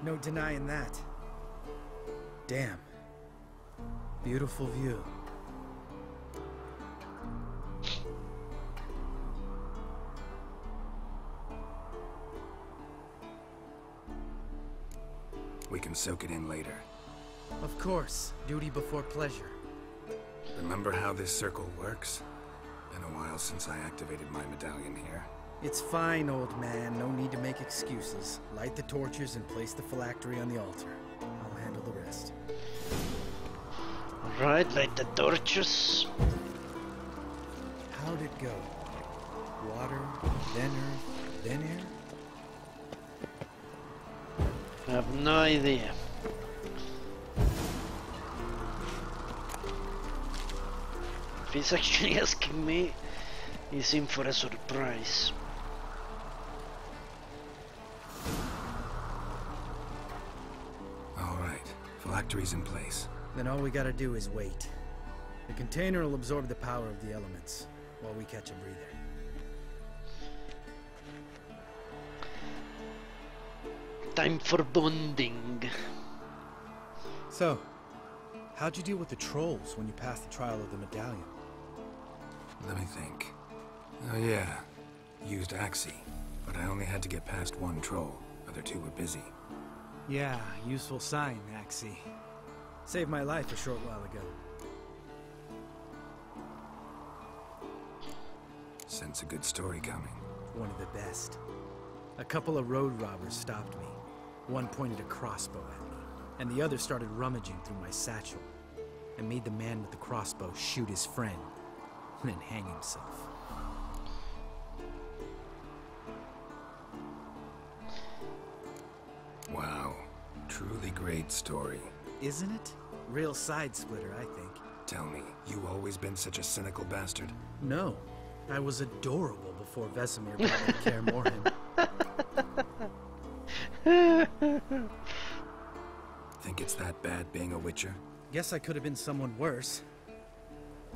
No denying that. Damn. Beautiful view. We can soak it in later. Of course. Duty before pleasure. Remember how this circle works? Been a while since I activated my medallion here. It's fine, old man. No need to make excuses. Light the torches and place the phylactery on the altar. I'll handle the rest. Alright, light the torches. How'd it go? Water, then earth, then air? I have no idea. If he's actually asking me, he's in for a surprise. Alright, phylactery's in place. Then all we gotta do is wait. The container will absorb the power of the elements, while we catch a breather. Time for bonding. So, how'd you deal with the trolls when you passed the trial of the medallion? Let me think. Oh yeah, used Axie, but I only had to get past one troll. Other two were busy. Yeah, useful sign, Axie. Saved my life a short while ago. Sense a good story coming. One of the best. A couple of road robbers stopped me. One pointed a crossbow at me, and the other started rummaging through my satchel. I made the man with the crossbow shoot his friend, and then hang himself. Wow, truly great story. Isn't it? Real side splitter, I think. Tell me, you always been such a cynical bastard? No, I was adorable before Vesemir began to care more him. Think it's that bad being a Witcher? Guess I could have been someone worse.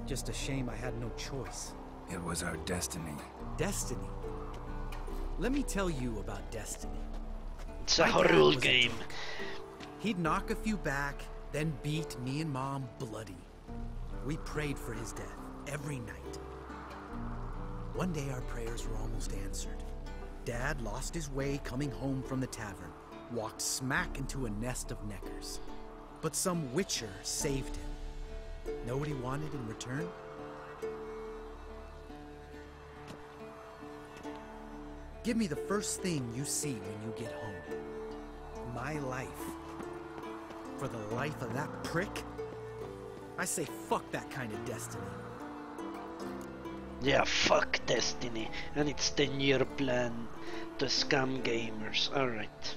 Just a shame I had no choice. It was our destiny. Destiny? Let me tell you about destiny. It's a horror game. He'd knock a few back, then beat me and Mom bloody. We prayed for his death every night. One day our prayers were almost answered. Dad lost his way coming home from the tavern, walked smack into a nest of neckers. But some Witcher saved him. Know what he wanted in return? Give me the first thing you see when you get home. My life. For the life of that prick? I say fuck that kind of destiny. Yeah, fuck destiny and its 10-year plan to scam gamers. Alright.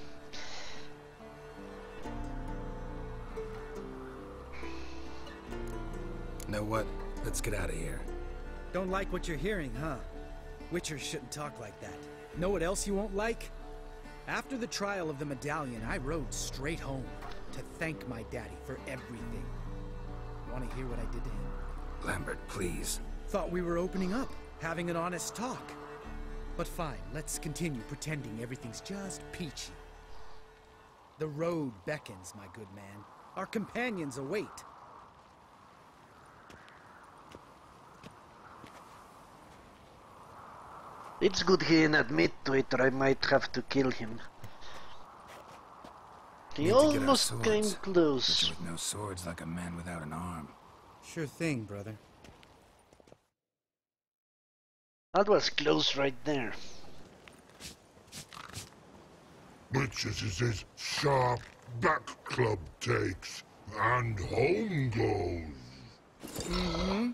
Know what? Let's get out of here. Don't like what you're hearing, huh? Witchers shouldn't talk like that. Know what else you won't like? After the trial of the medallion, I rode straight home to thank my daddy for everything. Want to hear what I did to him? Lambert, please. Thought we were opening up, having an honest talk. But fine, let's continue pretending everything's just peachy. The road beckons, my good man. Our companions await. It's good he didn't admit to it, or I might have to kill him. He almost came close. With no swords, like a man without an arm. Sure thing, brother. That was close right there. Witches is his sharp back club takes, and home goes. Mm-hmm.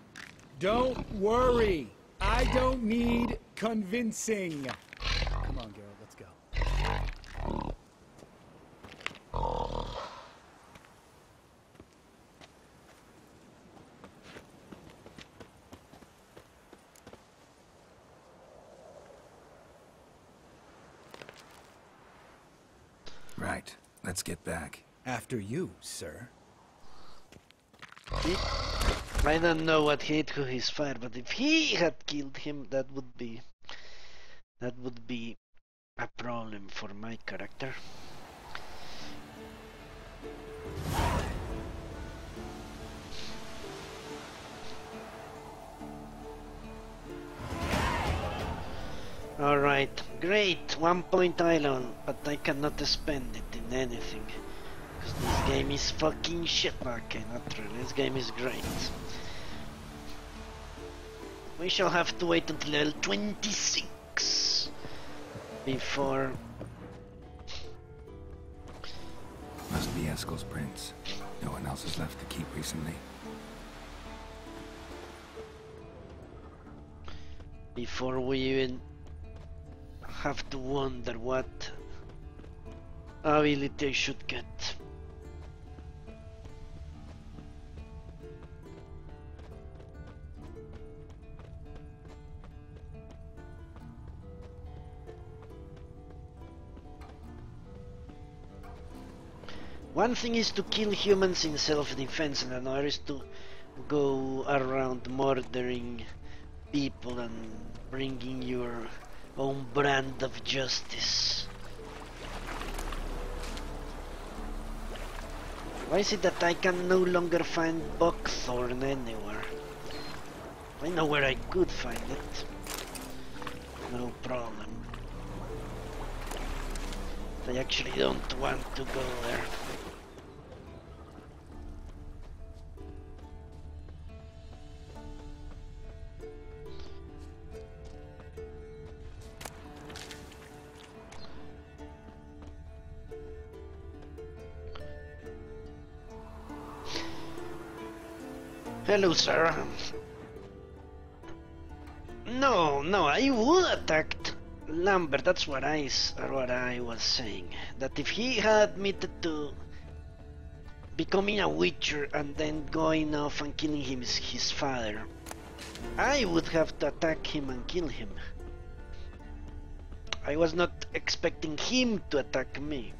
Don't worry. I don't need convincing. Come on, Geralt, let's go. Right. Let's get back. After you, sir. I don't know what hit who he's fired, but if he had killed him, that would be a problem for my character. Alright, great, 1 point island, but I cannot spend it in anything. Because this game is fucking shit. Okay, not really, this game is great. We shall have to wait until level 26 before... Must be Eskel's prints. No one else has left the keep recently. Before we even have to wonder what ability I should get. One thing is to kill humans in self-defense, and another is to go around murdering people and bringing your own brand of justice. Why is it that I can no longer find buckthorn anywhere? I know where I could find it. No problem. I actually don't want to go there. Hello, sir. No, I would attacked Lambert. That's what I was saying. That if he had admitted to becoming a witcher and then going off and killing his father, I would have to attack him and kill him. I was not expecting him to attack me,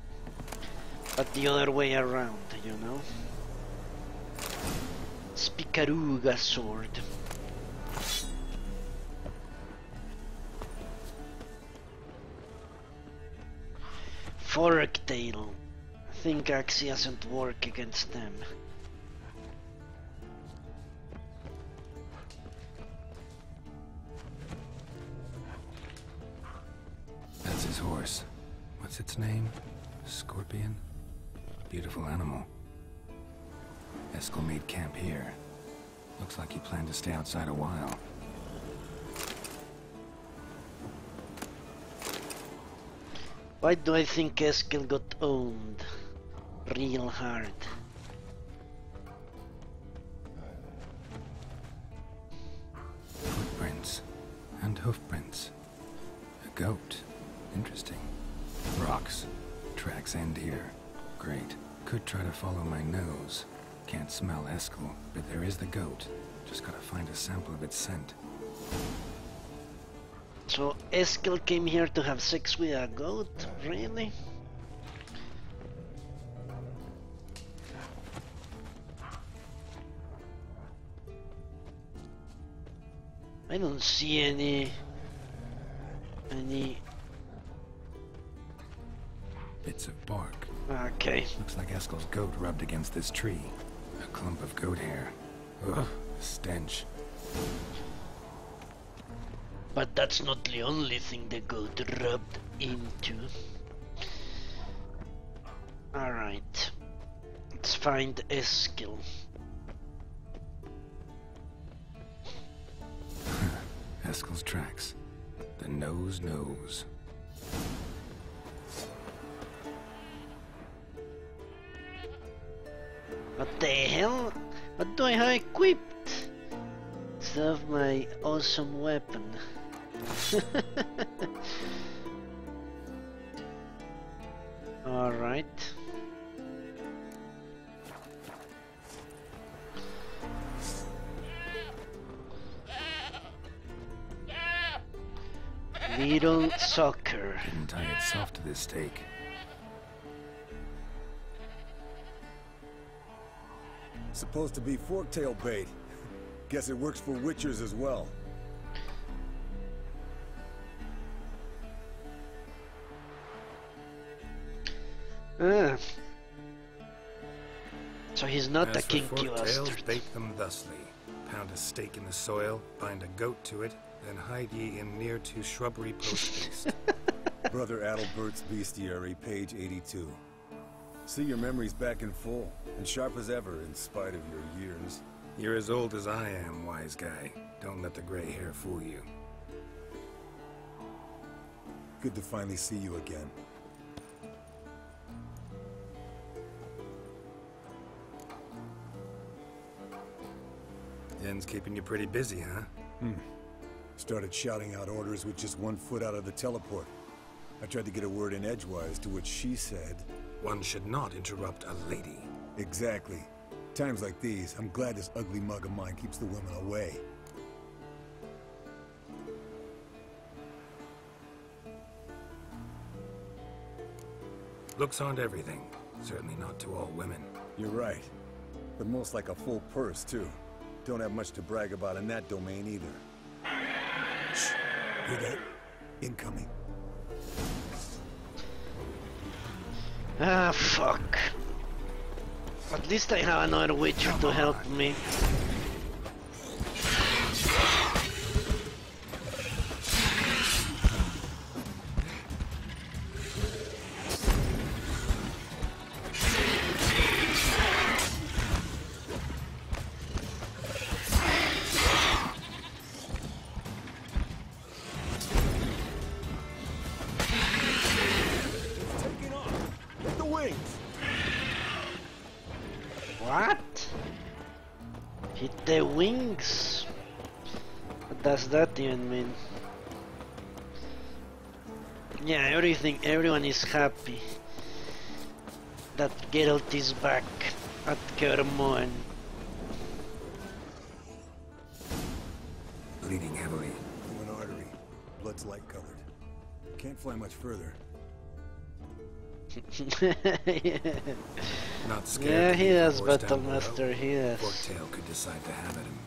but the other way around, you know? Spicaruga sword. Forktail. I think Axe doesn't work against them. That's his horse. What's its name? Scorpion? Beautiful animal. Eskel made camp here. Looks like he planned to stay outside a while. Why do I think Eskel got owned real hard? Footprints and hoofprints. A goat. Interesting. Rocks. Tracks end here. Great. Could try to follow my nose. Can't smell Eskel, but there is the goat. Just gotta find a sample of its scent. So Eskel came here to have sex with a goat? Really? I don't see any bits of bark. Okay. Looks like Eskel's goat rubbed against this tree. A clump of goat hair. Ugh, stench. But that's not the only thing the goat rubbed into. Alright. Let's find Eskel. Eskel's tracks. The nose knows. What the hell? What do I have equipped? Instead of my awesome weapon. Alright. Little soccer. Didn't tie it soft to this stake. Supposed to be forktail bait. Guess it works for witchers as well. Ah. So he's not As a for kinky forktails, bastard. bake them thusly. Pound a stake in the soil, bind a goat to it, then hide ye in near to shrubbery post haste. Brother Adalbert's Bestiary, page 82. See, your memory's back in full, and sharp as ever in spite of your years. You're as old as I am, wise guy. Don't let the gray hair fool you. Good to finally see you again. Yen's keeping you pretty busy, huh? Started shouting out orders with just 1 foot out of the teleport. I tried to get a word in edgewise, to which she said... One should not interrupt a lady. Exactly. Times like these, I'm glad this ugly mug of mine keeps the women away. Looks aren't everything. Certainly not to all women. You're right. But most like a full purse, too. Don't have much to brag about in that domain, either. Shh. Hear that? Incoming. Ah, fuck. At least I have another witcher to help me. What? Hit the wings? What does that even mean? Yeah, everyone is happy that Geralt is back at Kermorn. Bleeding heavily. Through an artery. Blood's light colored. Can't fly much further. Yeah. Not scared. Yeah, to he leave the has, horse down Battlemaster, below. he has. Forktail could decide to have at him.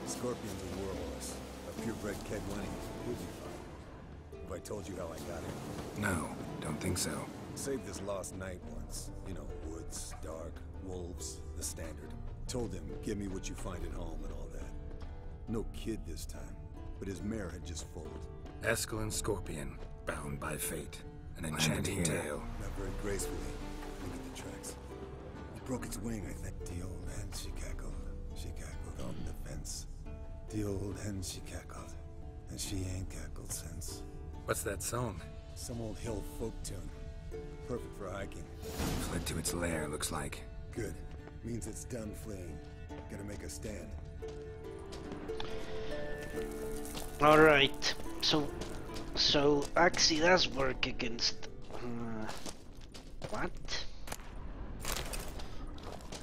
Scorpion's a warhorse. A purebred Kedwenny. He'll be fine. Have I told you how I got him? No, don't think so. Saved this lost knight once. You know, woods, dark, wolves, the standard. Told him, give me what you find at home and all that. No kid this time, but his mare had just foaled. Eskel and Scorpion, bound by fate. An enchanting tale. Not very gracefully. Look at the tracks. It broke its wing, I think. The old hen, she cackled. She cackled on the fence. The old hen, she cackled. And she ain't cackled since. What's that song? Some old hill folk tune. Perfect for hiking. Fled to its lair, looks like. Good. Means it's done fleeing. Gotta make a stand. Alright, so Axie does work against... what?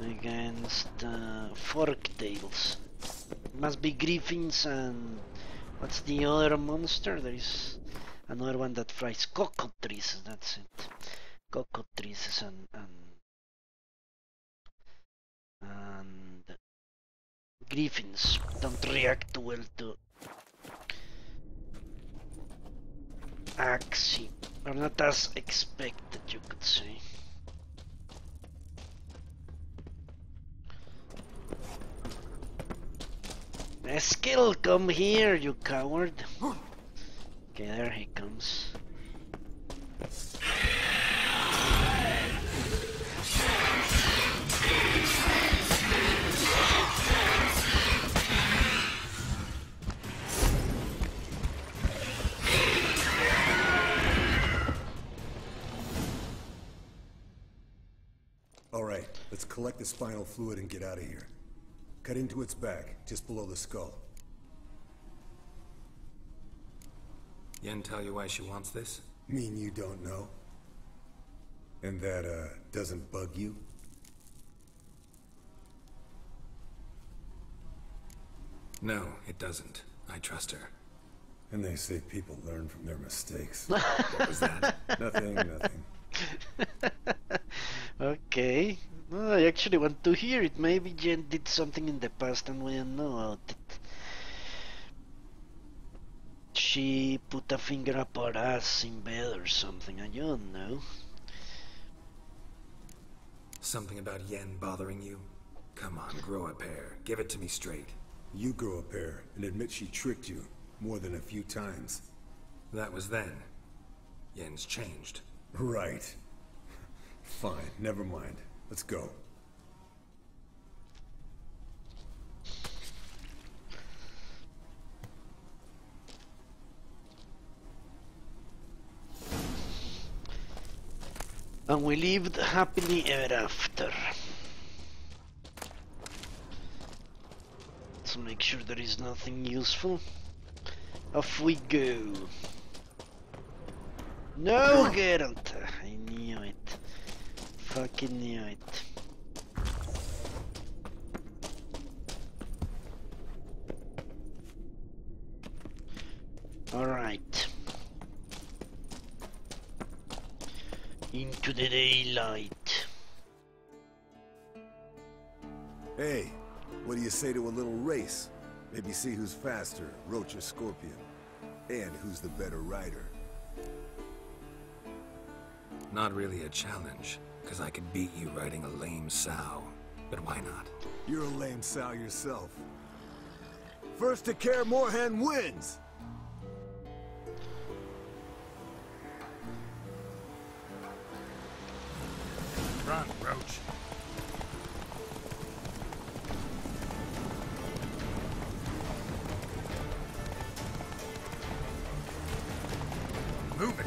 Against forktails. Must be griffins and... what's the other monster? There is another one that flies cockatrices, that's it. Cockatrices and griffins don't react well to Axie, or not as expected, you could say. Skill, come here, you coward. Okay, there he comes. All right, let's collect the spinal fluid and get out of here. Cut into its back, just below the skull. Yen tell you why she wants this? Mean you don't know? And that, doesn't bug you? No, it doesn't. I trust her. And they say people learn from their mistakes. What was that? Nothing. Okay. Well, I actually want to hear it. Maybe Jen did something in the past and we don't know about it. She put a finger up her ass in bed or something, I don't know. Something about Yen bothering you? Come on, grow a pair. Give it to me straight. You grow a pair and admit she tricked you more than a few times. That was then. Yen's changed. Right. Fine, never mind. Let's go. And we lived happily ever after. Let's make sure there is nothing useful. Off we go. No, Geralt! I knew it. Fucking knew it. Alright. Into the daylight. Hey, what do you say to a little race? Maybe see who's faster, Roach or Scorpion. And who's the better rider. Not really a challenge, because I could beat you riding a lame sow. But why not? You're a lame sow yourself. First to Kaer Morhen wins! Run, Roach. Move it.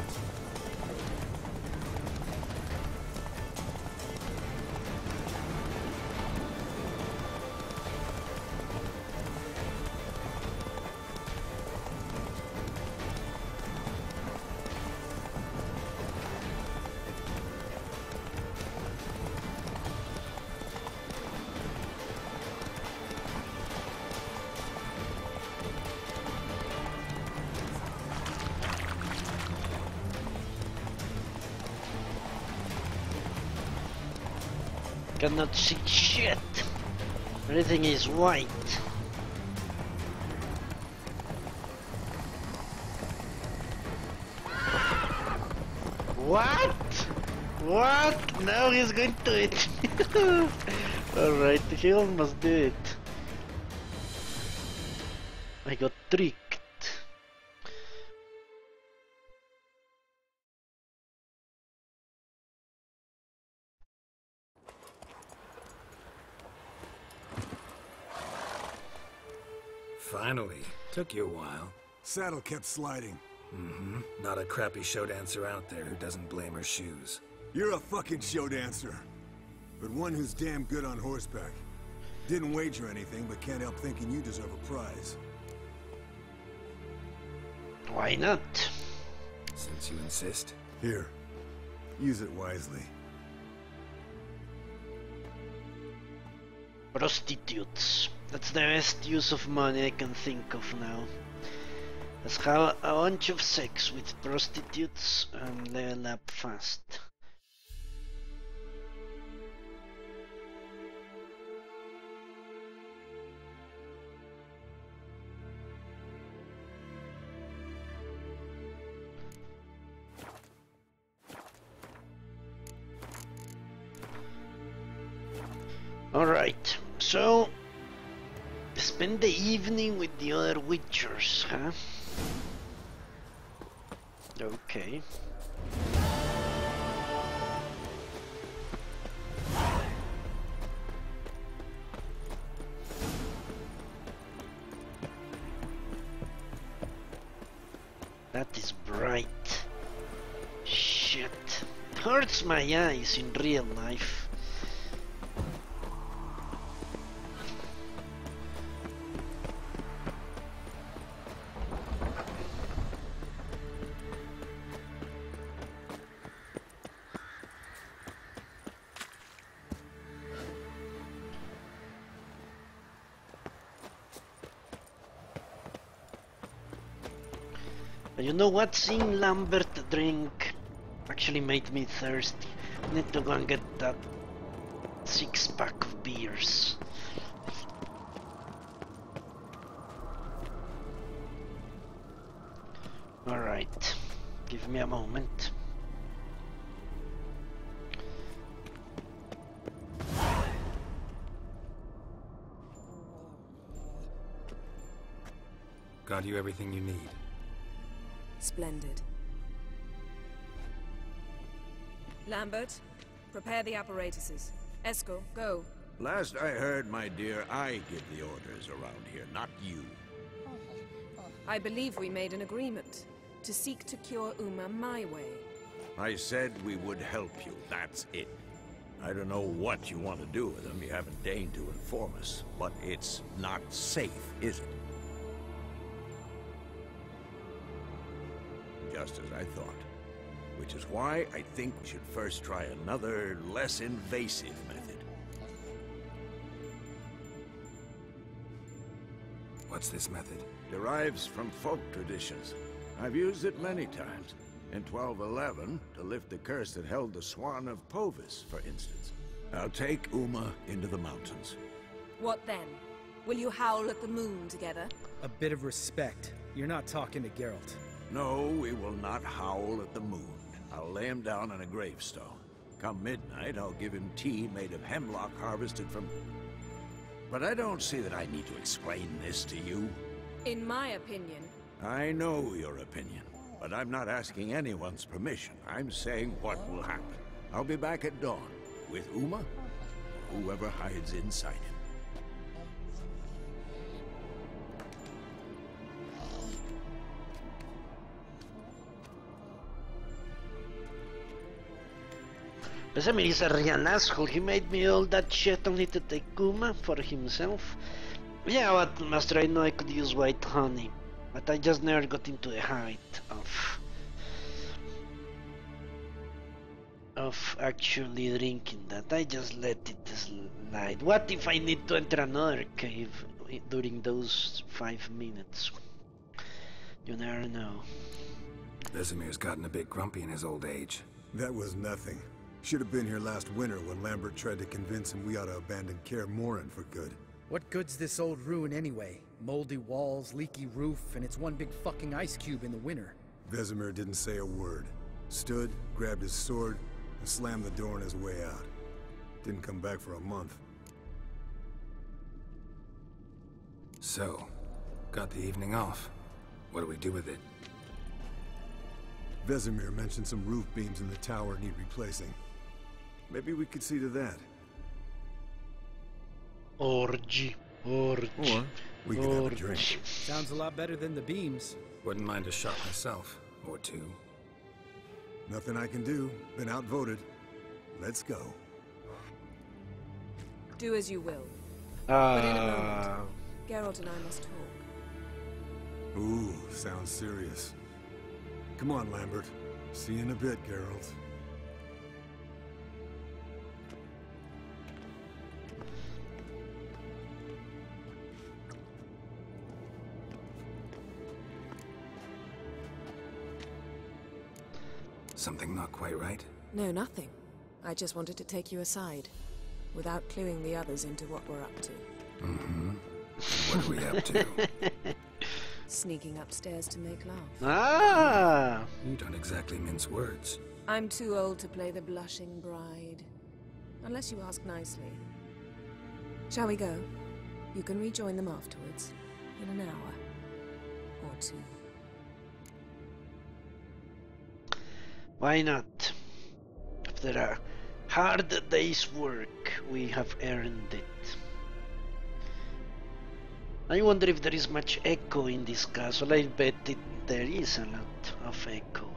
Cannot see shit. Everything is white. What? What? Now he's going to it. Alright, he almost did it. I got tricked. Finally. Took you a while. Saddle kept sliding. Mm-hmm. Not a crappy show dancer out there who doesn't blame her shoes. You're a fucking show dancer. But one who's damn good on horseback. Didn't wager anything, but can't help thinking you deserve a prize. Why not? Since you insist. Here. Use it wisely. Prostitutes. That's the best use of money I can think of now. Let's have a bunch of sex with prostitutes and level up fast. Alright, so spend the evening with the other Witchers, huh? Okay. That is bright. Shit. Hurts my eyes in real life. You know what? Seeing Lambert drink actually made me thirsty. I need to go and get that 6-pack of beers. Alright, give me a moment. Got you everything you need. Splendid. Lambert, prepare the apparatuses. Eskel, go. Last I heard, my dear, I give the orders around here, not you. I believe we made an agreement to seek to cure Uma my way. I said we would help you, that's it. I don't know what you want to do with them, you haven't deigned to inform us, but it's not safe, is it? Just as I thought. Which is why I think we should first try another, less invasive method. What's this method? Derives from folk traditions. I've used it many times. In 1211, to lift the curse that held the Swan of Povis, for instance. I'll take Uma into the mountains. What then? Will you howl at the moon together? A bit of respect. You're not talking to Geralt. No, we will not howl at the moon. I'll lay him down on a gravestone. Come midnight, I'll give him tea made of hemlock harvested from... But I don't see that I need to explain this to you. In my opinion... I know your opinion, but I'm not asking anyone's permission. I'm saying what will happen. I'll be back at dawn, with Uma, or whoever hides inside him. Vesemir is a real asshole. He made me all that shit only to take Uma for himself. Yeah, but Master, I know I could use white honey, but I just never got into the habit of actually drinking that. I just let it slide. What if I need to enter another cave during those 5 minutes? You never know. Vesemir's gotten a bit grumpy in his old age. That was nothing. Should have been here last winter when Lambert tried to convince him we ought to abandon Kaer Morhen for good. What good's this old ruin anyway? Moldy walls, leaky roof, and it's one big fucking ice cube in the winter. Vesemir didn't say a word. Stood, grabbed his sword, and slammed the door on his way out. Didn't come back for a month. So, got the evening off. What do we do with it? Vesemir mentioned some roof beams in the tower need replacing. Maybe we could see to that. Orgy. Or we could have a drink. Sounds a lot better than the beams. Wouldn't mind a shot myself, or two. Nothing I can do. Been outvoted. Let's go. Do as you will. But in a moment, Geralt and I must talk. Ooh, sounds serious. Come on, Lambert. See you in a bit, Geralt. Something not quite right? No, nothing. I just wanted to take you aside, without cluing the others into what we're up to. Mm-hmm. What are we up to? Sneaking upstairs to make love. Ah! You don't exactly mince words. I'm too old to play the blushing bride. Unless you ask nicely. Shall we go? You can rejoin them afterwards. In an hour. Or two. Why not? After a hard day's work, we have earned it. I wonder if there is much echo in this castle. I bet there is a lot of echo.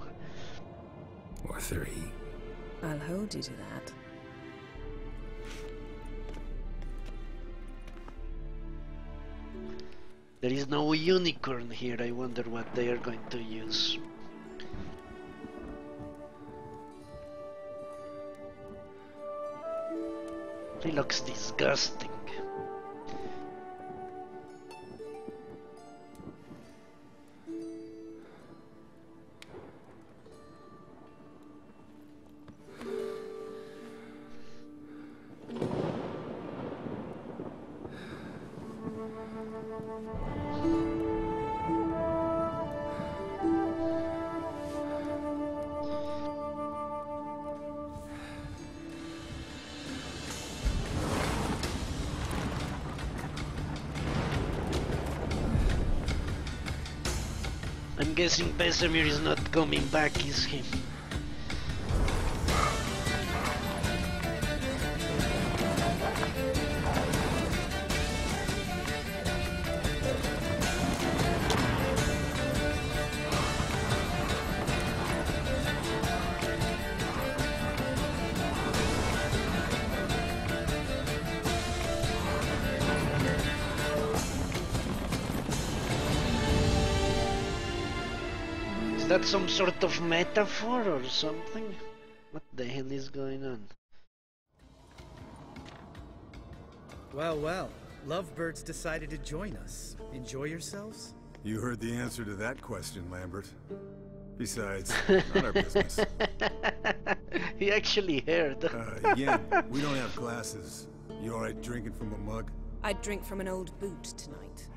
Or 3. I'll hold you to that. There is no unicorn here. I wonder what they are going to use. He looks disgusting. I'm guessing Vesemir is not coming back, is he? Is that some sort of metaphor or something? What the hell is going on? Well, well, lovebirds decided to join us. Enjoy yourselves? You heard the answer to that question, Lambert. Besides, not our business. He actually heard. Yen, we don't have glasses. You alright drinking from a mug? I'd drink from an old boot tonight.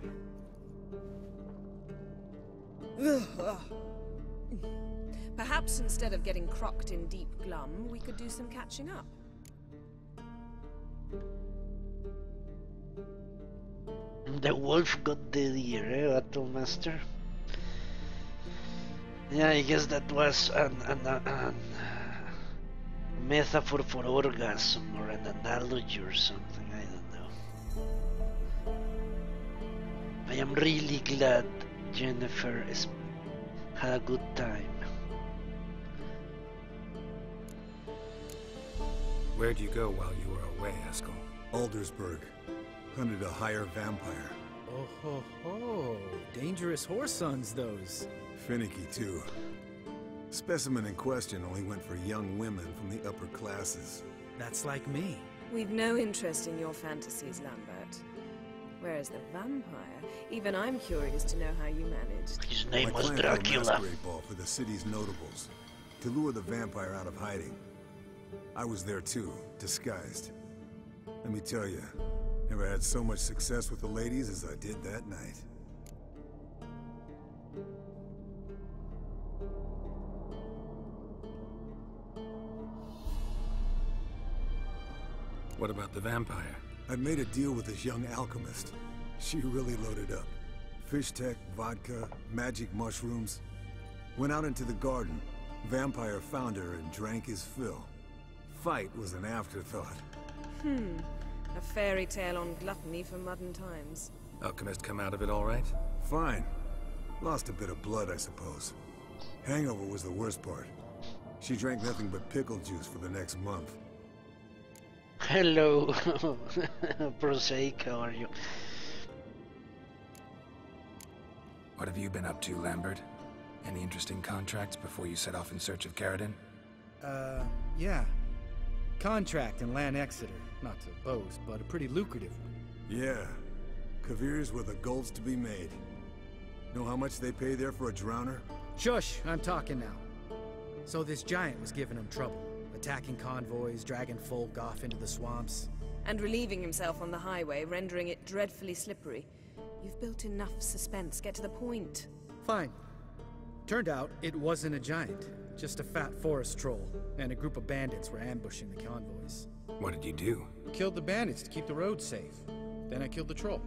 Perhaps instead of getting crocked in deep glum, we could do some catching up. The wolf got the deer, eh, Battlemaster? Yeah, I guess that was an metaphor for orgasm or an analogy or something, I don't know. I am really glad Jennifer had a good time. Where'd you go while you were away, Eskel? Aldersburg. Hunted a higher vampire. Oh ho ho! Dangerous whoresons, those. Finicky, too. Specimen in question only went for young women from the upper classes. That's like me. We've no interest in your fantasies, Lambert. Whereas the vampire, even I'm curious to know how you managed. His name was My clan had a Dracula. masquerade ball for the city's notables, to lure the vampire out of hiding. I was there too, disguised. Let me tell you, never had so much success with the ladies as I did that night. What about the vampire? I'd made a deal with this young alchemist. She really loaded up. Fish tech, vodka, magic mushrooms. Went out into the garden. Vampire found her and drank his fill. Fight was an afterthought. A fairy tale on gluttony for modern times. Alchemist come out of it all right? Fine. Lost a bit of blood, I suppose. Hangover was the worst part. She drank nothing but pickle juice for the next month. Hello, Prosaic, how are you? What have you been up to, Lambert? Any interesting contracts before you set off in search of Caradon? Yeah. Contract in Lan Exeter. Not to boast, but a pretty lucrative one. Yeah. Kavir's were the goals to be made. Know how much they pay there for a drowner? Shush, I'm talking now. So this giant was giving him trouble. Attacking convoys, dragging folk off into the swamps. And relieving himself on the highway, rendering it dreadfully slippery. You've built enough suspense. Get to the point. Fine. Turned out it wasn't a giant. Just a fat forest troll. And a group of bandits were ambushing the convoys. What did you do? Killed the bandits to keep the road safe. Then I killed the troll.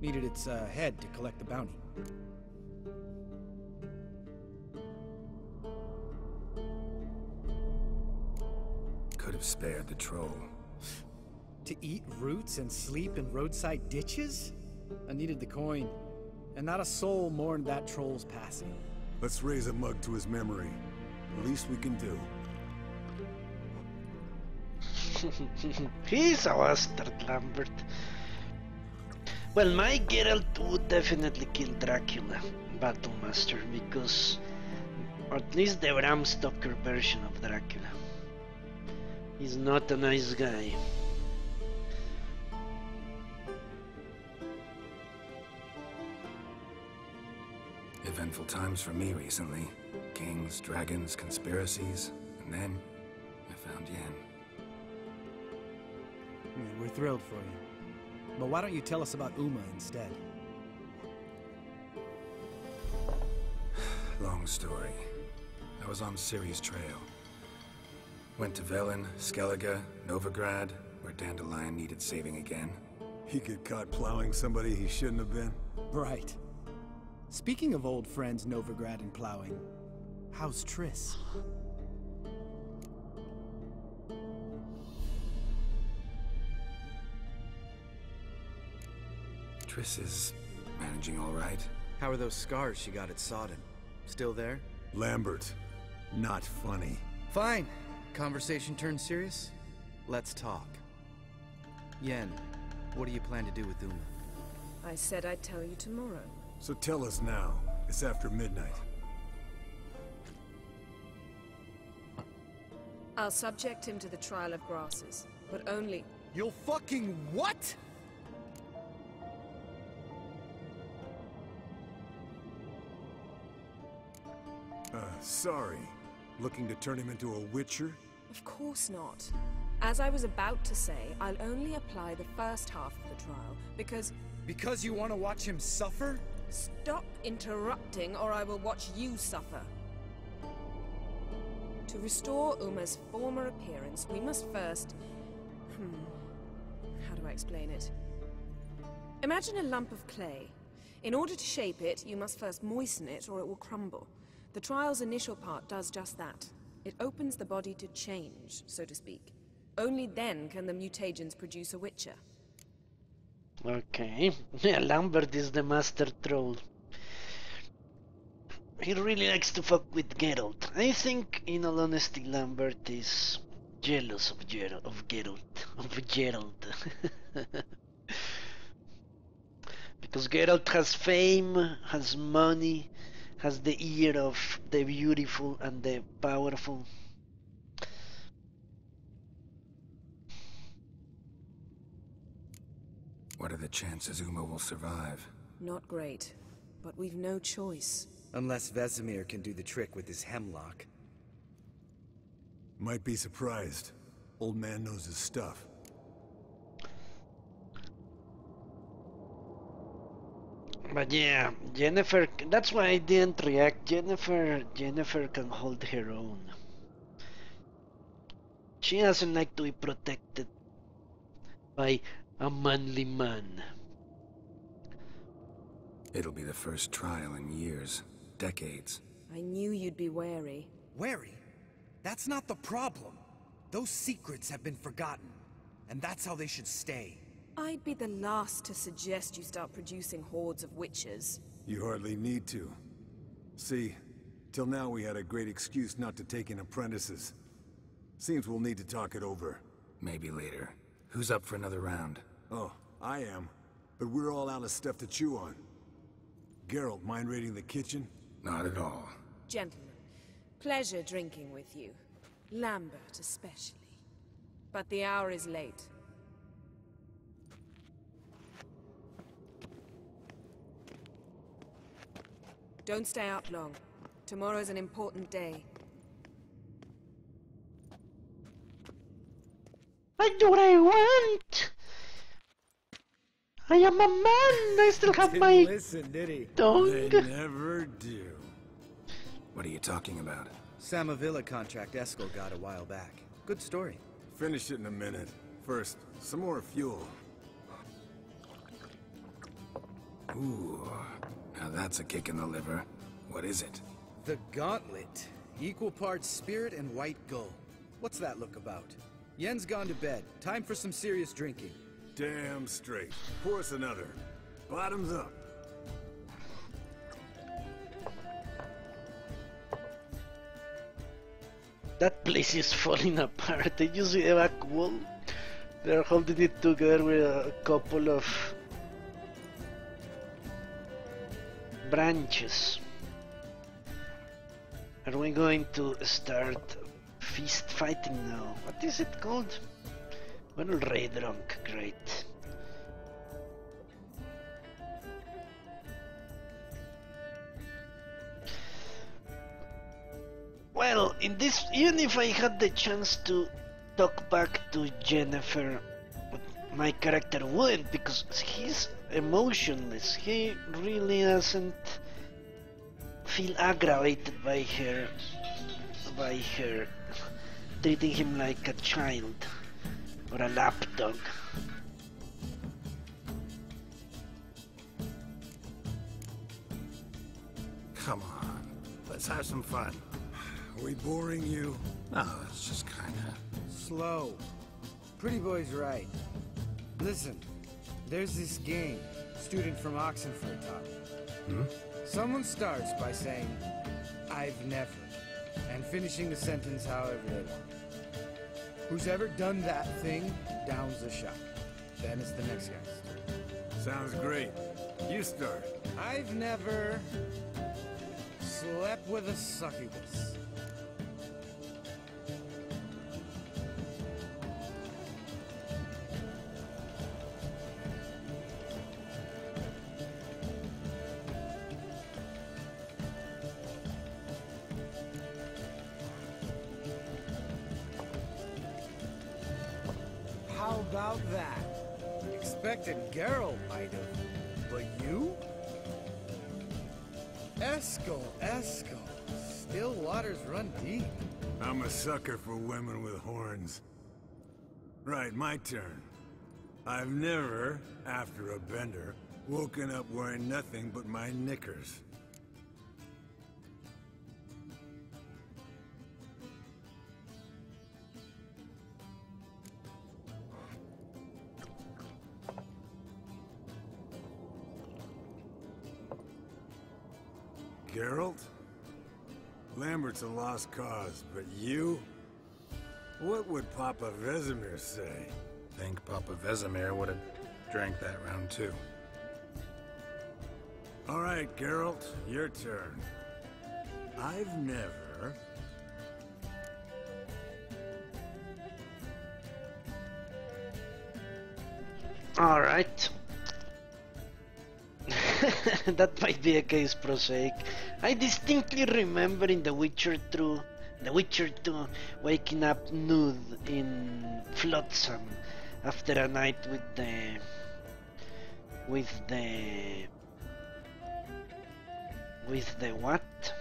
Needed its head to collect the bounty. Could have spared the troll. To eat roots and sleep in roadside ditches? I needed the coin. And not a soul mourned that troll's passing. Let's raise a mug to his memory. The least we can do. He's a bastard, Lambert. Well, my Geralt would definitely kill Dracula, Battlemaster, because... or at least the Bram Stoker version of Dracula. He's not a nice guy. Eventful times for me recently. Kings, dragons, conspiracies, and then I found Yen. We're thrilled for you. But why don't you tell us about Uma instead? Long story. I was on Ciri's trail. Went to Velen, Skellige, Novigrad, where Dandelion needed saving again. He got caught plowing somebody he shouldn't have been? Right. Speaking of old friends Novigrad and plowing, how's Triss? Triss is managing all right. How are those scars she got at Sodden? Still there? Lambert, not funny. Fine. Conversation turned serious? Let's talk. Yen, what do you plan to do with Uma? I said I'd tell you tomorrow. So tell us now. It's after midnight. I'll subject him to the trial of grasses, but only... You'll fucking what? Sorry. Looking to turn him into a witcher? Of course not. As I was about to say, I'll only apply the first half of the trial, because... Because you want to watch him suffer? Stop interrupting, or I will watch you suffer. To restore Uma's former appearance, we must first... How do I explain it? Imagine a lump of clay. In order to shape it, you must first moisten it, or it will crumble. The trial's initial part does just that. It opens the body to change, so to speak. Only then can the mutagens produce a witcher. Okay. Yeah, Lambert is the master troll. He really likes to fuck with Geralt. I think, in all honesty, Lambert is jealous of Geralt. Because Geralt has fame, has money, has the ear of the beautiful and the powerful. What are the chances Uma will survive? Not great, but we've no choice. Unless Vesemir can do the trick with his hemlock. Might be surprised. Old man knows his stuff. But yeah, Jennifer, that's why I didn't react. Jennifer can hold her own. She doesn't like to be protected by a manly man. It'll be the first trial in years, decades. I knew you'd be wary. Wary? That's not the problem. Those secrets have been forgotten, and that's how they should stay. I'd be the last to suggest you start producing hordes of witches. You hardly need to. See, till now we had a great excuse not to take in apprentices. Seems we'll need to talk it over. Maybe later. Who's up for another round? Oh, I am. But we're all out of stuff to chew on. Geralt, mind raiding the kitchen? Not at all. Gentlemen, pleasure drinking with you. Lambert especially. But the hour is late. Don't stay up long. Tomorrow's an important day. I do what I want! I am a man! I still have Didn't my listen, did he? tongue! They never do. What are you talking about? Samavilla contract Eskel got a while back. Good story. Finish it in a minute. First, some more fuel. Ooh, now that's a kick in the liver. What is it? The Gauntlet. Equal parts spirit and white gull. What's that look about? Yen's gone to bed. Time for some serious drinking. Damn straight. Pour us another. Bottoms up. That place is falling apart. Did you see the back wall? They're holding it together with a couple of branches. Are we going to start feast fighting now? What is it called? We're already drunk, great. Well, in this, even if I had the chance to talk back to Jennifer, my character wouldn't, because he's emotionless. He really doesn't feel aggravated by her treating him like a child or a lapdog. Come on, let's have some fun. Are we boring you? No, it's just kinda... Slow. Pretty boy's right. Listen, there's this game student from Oxenford taught me. Someone starts by saying, I've never, and finishing the sentence however they want. Who's ever done that thing downs the shot. Then it's the next guy's turn. Sounds great. You start. I've never slept with a succubus. How about that? Expected Geralt might have, but you? Eskel. Still waters run deep. I'm a sucker for women with horns. Right, my turn. I've never, after a bender, woken up wearing nothing but my knickers. Geralt? Lambert's a lost cause, but you? What would Papa Vesemir say? Think Papa Vesemir would have drank that round too. All right, Geralt, your turn. I've never... All right. That might be a case prosaic. I distinctly remember in The Witcher 2, waking up nude in Flotsam after a night with the what?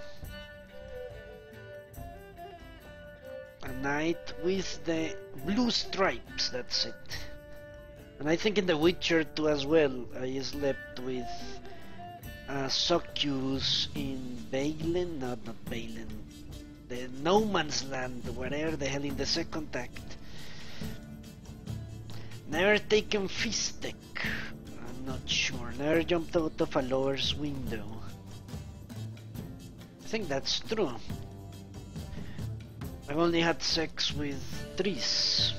A night with the blue stripes, that's it. And I think in The Witcher 2 as well, I slept with succubus in Balen, no, not Balen, the No Man's Land, whatever the hell, in the second act. Never taken Fistek, I'm not sure. Never jumped out of a lower's window. I think that's true. I've only had sex with Tris.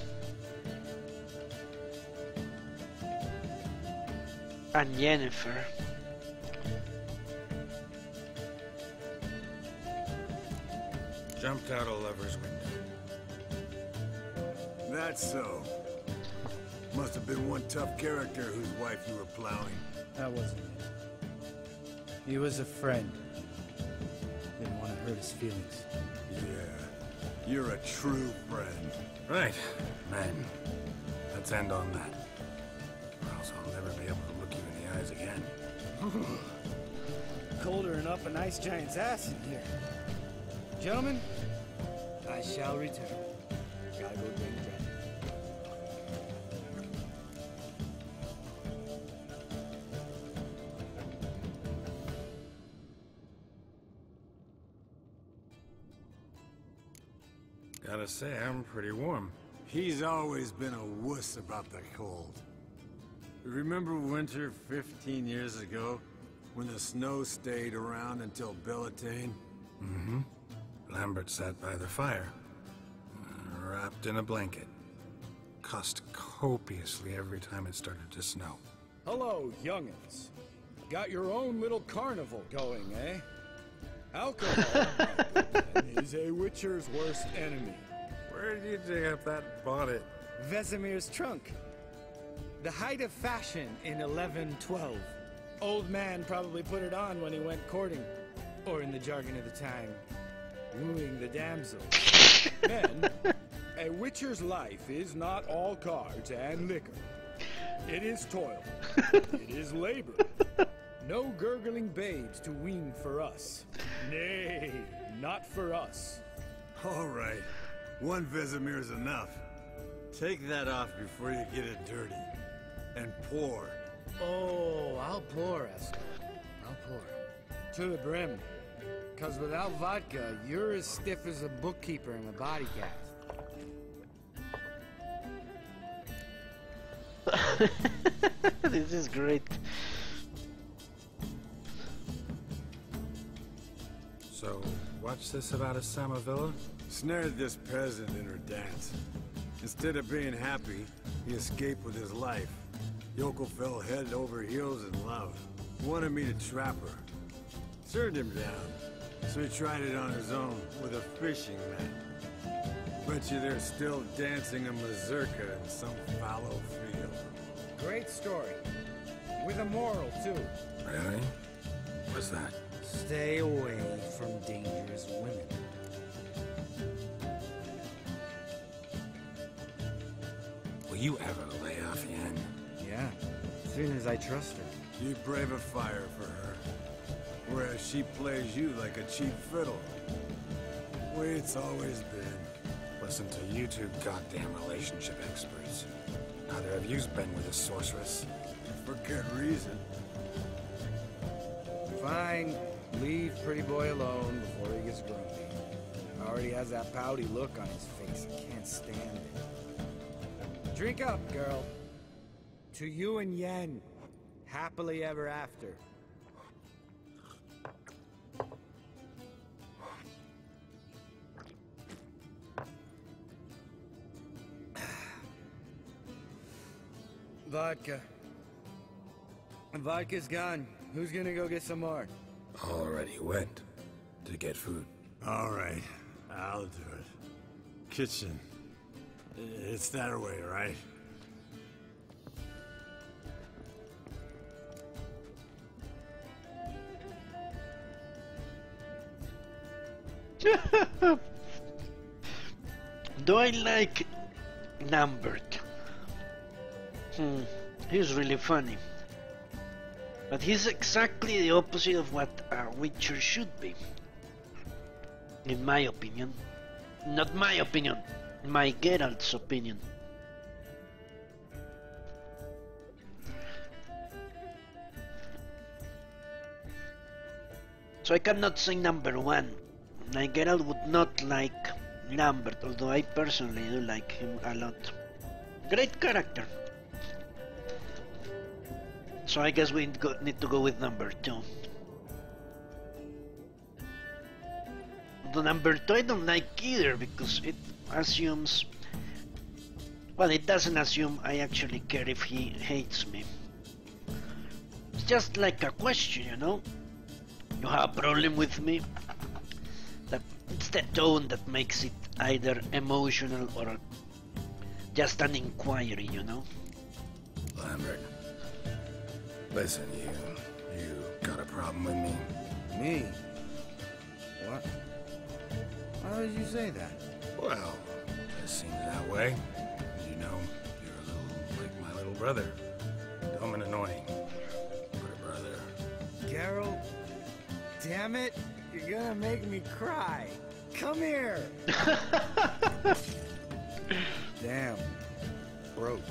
And Yennefer. Jumped out a lover's window. That's so. Must have been one tough character whose wife you were plowing. That wasn't it. He was a friend. Didn't want to hurt his feelings. Yeah, you're a true friend. Right, man. Let's end on that. Or else I'll never be able to look you in the eyes again. Colder than up a nice giant's ass in here. Gentlemen, I shall return. Gotta go drink the dragon. Gotta say, I'm pretty warm. He's always been a wuss about the cold. Remember winter 15 years ago, when the snow stayed around until Bellatane? Mm-hmm. Lambert sat by the fire, wrapped in a blanket. Cussed copiously every time it started to snow. Hello, young'uns. Got your own little carnival going, eh? Alcohol is a witcher's worst enemy. Where did you dig up that bonnet? Vesemir's trunk. The height of fashion in 1112. Old man probably put it on when he went courting. Or in the jargon of the time, wooing the damsel. Men, a witcher's life is not all cards and liquor. It is toil. It is labor. No gurgling babes to wean for us. Nay, not for us. All right. One Vesemir's enough. Take that off before you get it dirty. And pour. Oh, I'll pour, Eskel. I'll pour. To the brim. Because without vodka, you're as stiff as a bookkeeper in a body cast. This is great. So, what's this about a Samavilla? Snared this peasant in her dance. Instead of being happy, he escaped with his life. Yoko fell head over heels in love. Wanted me to trap her. Turned him down. So he tried it on his own with a fishing net. Bet you they're still dancing a mazurka in some fallow field. Great story. With a moral, too. Really? What's that? Stay away from dangerous women. Will you ever lay off Yen? Yeah, as soon as I trust her. You brave a fire for her. Whereas she plays you like a cheap fiddle. Way it's always been. Listen to you two goddamn relationship experts. Neither of you's been with a sorceress. For good reason. Fine. Leave pretty boy alone before he gets grumpy. Already has that pouty look on his face. I can't stand it. Drink up, girl. To you and Yen. Happily ever after. Vodka. Vodka's gone. Who's gonna go get some more? Already went to get food. All right, I'll do it. Kitchen. It's that way, right? Do I like Lambert? He's really funny. But he's exactly the opposite of what a Witcher should be. In my opinion. Not my opinion. My Geralt's opinion. So I cannot say number one. My Geralt would not like Lambert, although I personally do like him a lot. Great character. So I guess we need to go with number two. The number two I don't like either because it assumes... Well, it doesn't assume I actually care if he hates me. It's just like a question, you know? You have a problem with me? It's the tone that makes it either emotional or just an inquiry, you know? Lambert. Listen, you got a problem with me? Me? What? Why did you say that? Well, it seems that way. You know, you're a little like my little brother. Dumb and annoying. But a brother. Geralt, damn it, you're gonna make me cry. Come here. Damn. Broke.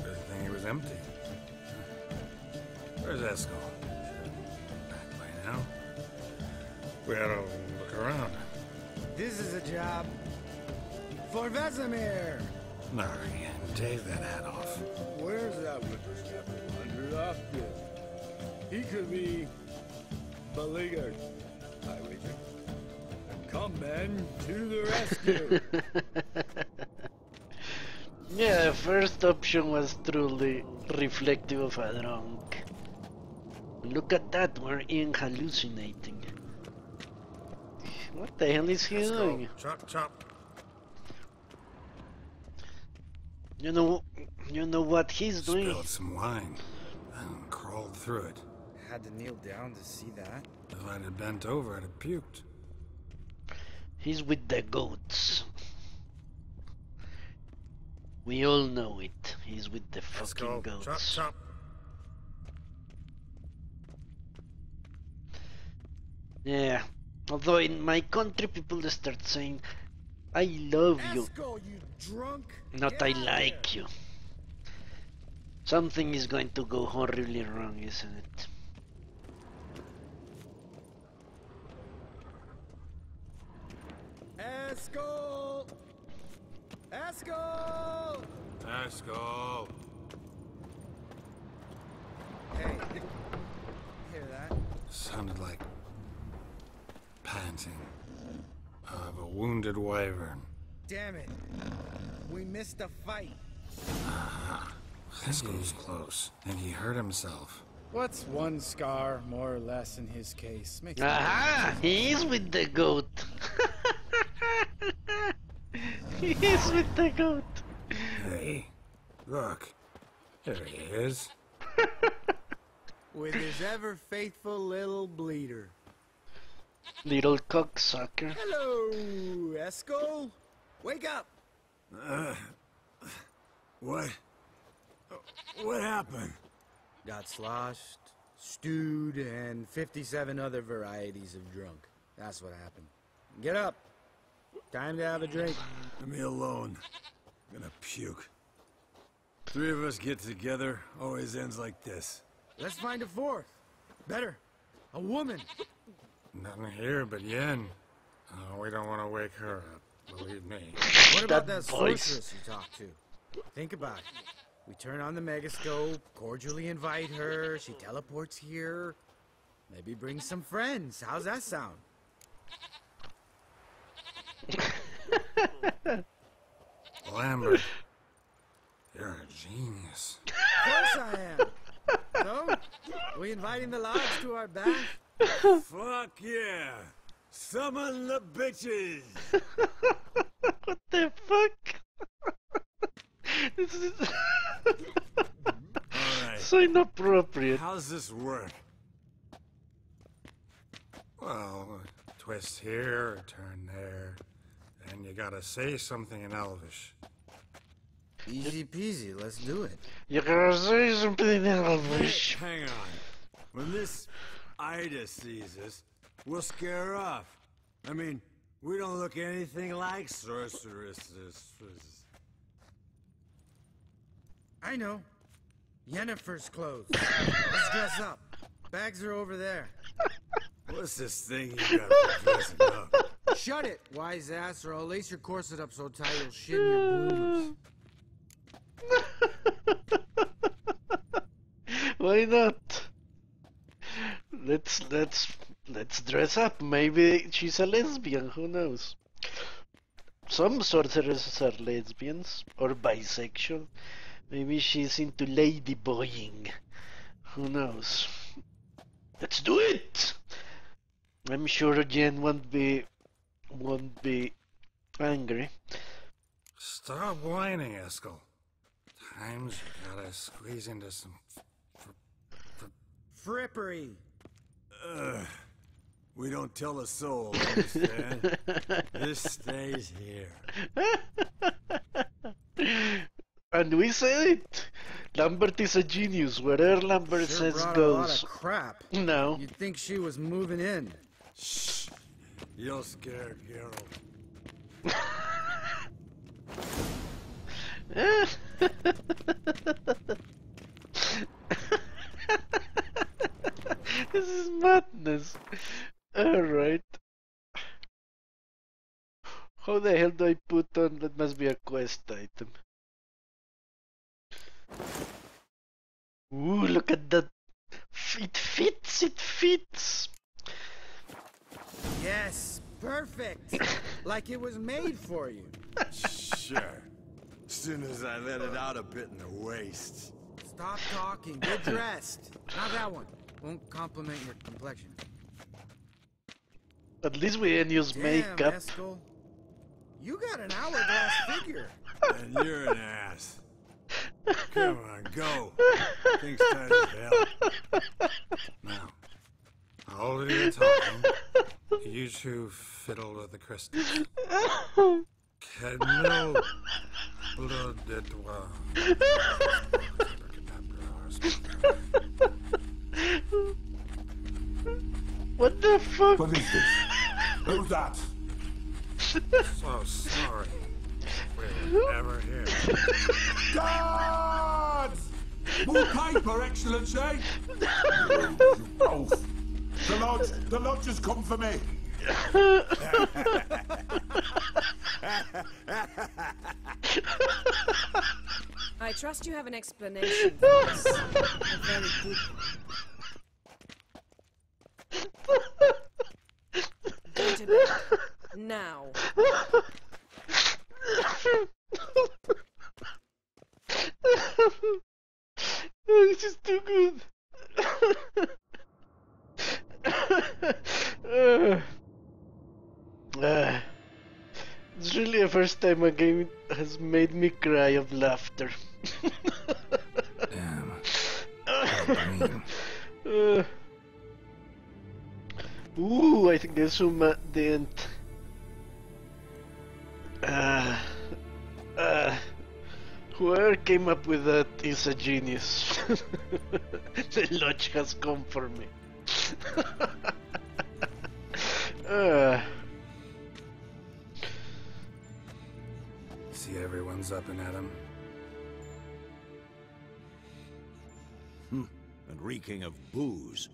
Good thing he was empty. Where's Eskel? Back by now. We ought to look around. This is a job for Vesemir. No, again, take that hat off. Where's that whippersnapper wandered off to? He could be beleaguered, I wager. Come, men, to the rescue. Yeah, the first option was truly reflective of a drunk. Look at that, we're in hallucinating. What the hell is he doing? Chop, chop. You know what he's doing? Spilled some wine and crawled through it. Had to kneel down to see that. If I'd have bent over, I'd have puked. He's with the goats. We all know it. He's with the fucking goats. Chop, chop. Yeah, Although in my country people start saying, I love you, Esco, you drunk! not I like you. Something is going to go horribly wrong, isn't it? Esco! Esco! Esco! Hey, hear that? Sounded like panting of a wounded wyvern. Damn it. We missed a fight. Esco's close, and he hurt himself. What's one scar, more or less, in his case? Makes Aha! He's with the goat. He's with the goat. Hey, look. There he is. With his ever-faithful little bleeder. Little cocksucker. Hello, Esco. Wake up. What? What happened? Got sloshed, stewed, and 57 other varieties of drunk. That's what happened. Get up. Time to have a drink. Leave me alone. I'm gonna puke. Three of us get together, always ends like this. Let's find a fourth. Better. A woman. Nothing here but Yen. Oh, we don't want to wake her up, believe me. What about that sorceress you talked to? Think about it. We turn on the megascope, cordially invite her, she teleports here. Maybe bring some friends. How's that sound? Lambert, you're a genius. Of course I am. So, we inviting the lodge to our bath? Fuck yeah! Summon the bitches! What the fuck? This is Alright. so inappropriate. How's this work? Well, twist here, turn there, and you gotta say something in Elvish. Easy peasy, let's do it. You gotta say something in Elvish. Hang on. When this Ida sees us, we'll scare her off. I mean, we don't look anything like sorceresses. I know. Yennefer's clothes. Let's dress up. Bags are over there. What's this thing you got for dressing up? Shut it, wise ass, or I'll lace your corset up so tight you'll shit in your bloomers. Why not? Let's dress up. Maybe she's a lesbian. Who knows? Some sorceresses are lesbians or bisexual. Maybe she's into ladyboying. Who knows? Let's do it. I'm sure Jen won't be angry. Stop whining, Eskel. Times you gotta squeeze into some Frippery. We don't tell a soul, understand? This stays here. And we say it. Lambert is a genius. Wherever Lambert Sure says brought goes. a lot of crap. No. You'd think she was moving in. Shh. You'll scare Geralt. This is madness. Alright. How the hell do I put on? That must be a quest item. Ooh, look at that. It fits, it fits. Yes, perfect. Like it was made for you. Sure. As soon as I let it out a bit in the waist. Stop talking. Get dressed. Not that one. Won't compliment your complexion. At least we didn't use Damn, makeup. Eskel. You got an hourglass figure. And you're an ass. Come on, go. Things tight as hell. Now, all of you talking, you two fiddle with the crystal. Kedmil blood de doigt. What the fuck? What is this? Who's that? So sorry. We were never here. Guards! More paper, Excellency! You both! The lodge has come for me! I trust you have an explanation for this. A very good one. Go to bed. Now. This is too good. It's really the first time a game has made me cry of laughter. Damn. Ooh, I think there's some at the end. Whoever came up with that is a genius. The lodge has come for me. See, everyone's up and at 'em. And reeking of booze.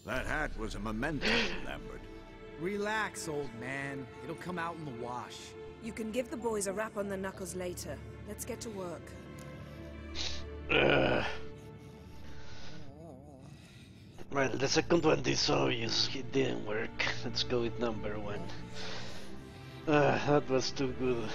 That hat was a memento, Lambert. Relax, old man. It'll come out in the wash. You can give the boys a rap on the knuckles later. Let's get to work. Well, the second one is obvious. It didn't work. Let's go with number one. That was too good.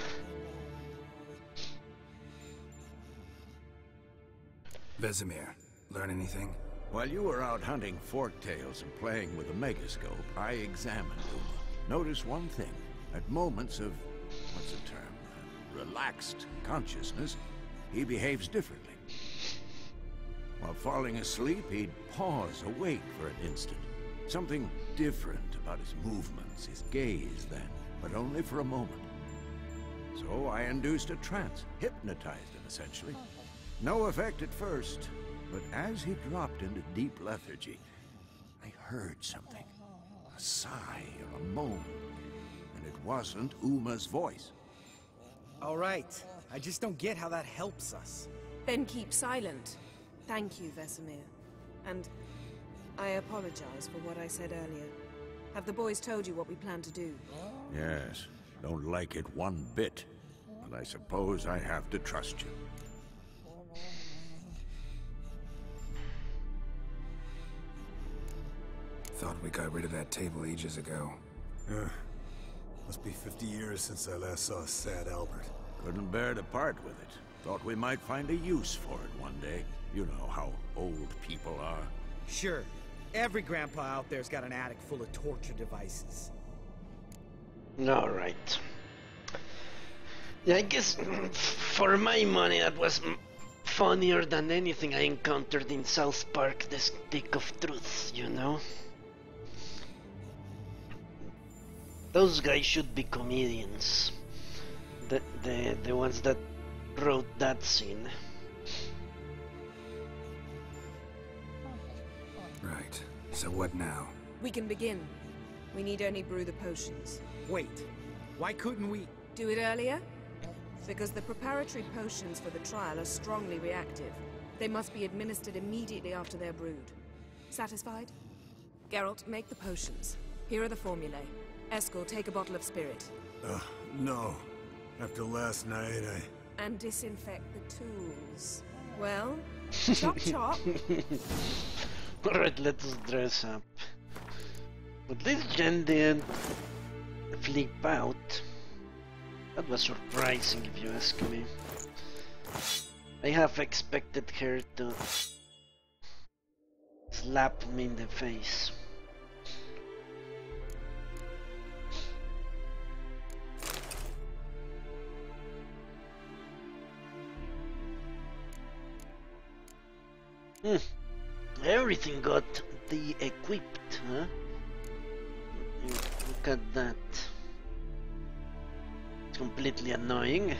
Vesemir, learn anything? While you were out hunting forktails and playing with a megascope, I examined Uma. Notice one thing. At moments of, what's the term, relaxed consciousness, he behaves differently. While falling asleep, he'd pause, awake for an instant. Something different about his movements, his gaze then, but only for a moment. So I induced a trance, hypnotized him essentially. No effect at first, but as he dropped into deep lethargy, I heard something. A sigh or a moan. And it wasn't Uma's voice. All right. I just don't get how that helps us. Then keep silent. Thank you, Vesemir. And I apologize for what I said earlier. Have the boys told you what we plan to do? Yes. Don't like it one bit. But I suppose I have to trust you. Thought we got rid of that table ages ago. Must be 50 years since I last saw sad Albert. Couldn't bear to part with it. Thought we might find a use for it one day. You know how old people are. Sure. Every grandpa out there's got an attic full of torture devices. Alright. Yeah, I guess for my money that was funnier than anything I encountered in South Park, the Stick of Truth, you know? Those guys should be comedians. The ones that wrote that scene. Right. So what now? We can begin. We need only brew the potions. Wait. Why couldn't we... Do it earlier? Because the preparatory potions for the trial are strongly reactive. They must be administered immediately after they're brewed. Satisfied? Geralt, make the potions. Here are the formulae. Eskel, take a bottle of spirit. No. After last night, And disinfect the tools. Well, chop chop. Alright, let's dress up. But this Jen didn't flip out. That was surprising if you ask me. I have expected her to slap me in the face. Everything got de-equipped, huh? Look at that. It's completely annoying.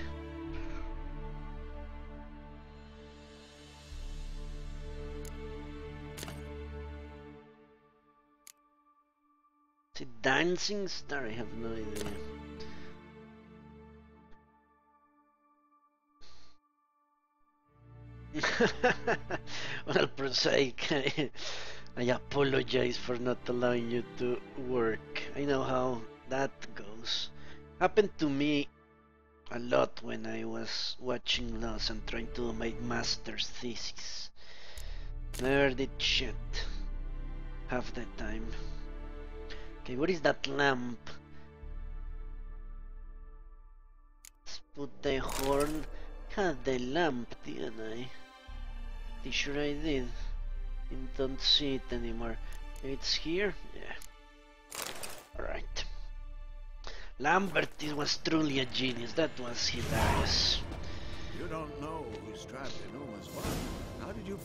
Is it Dancing Star? I have no idea. Well, Prosaic, I apologize for not allowing you to work. I know how that goes. Happened to me a lot when I was watching Lost and trying to do my master's thesis. Never did shit half the time. Okay, what is that lamp? Let's put the horn. Had the lamp, didn't I? Pretty sure I did. I don't see it anymore. It's here? Yeah. Alright. Lambert was truly a genius. That was hilarious. You don't know who strapped in Uma's body. How did you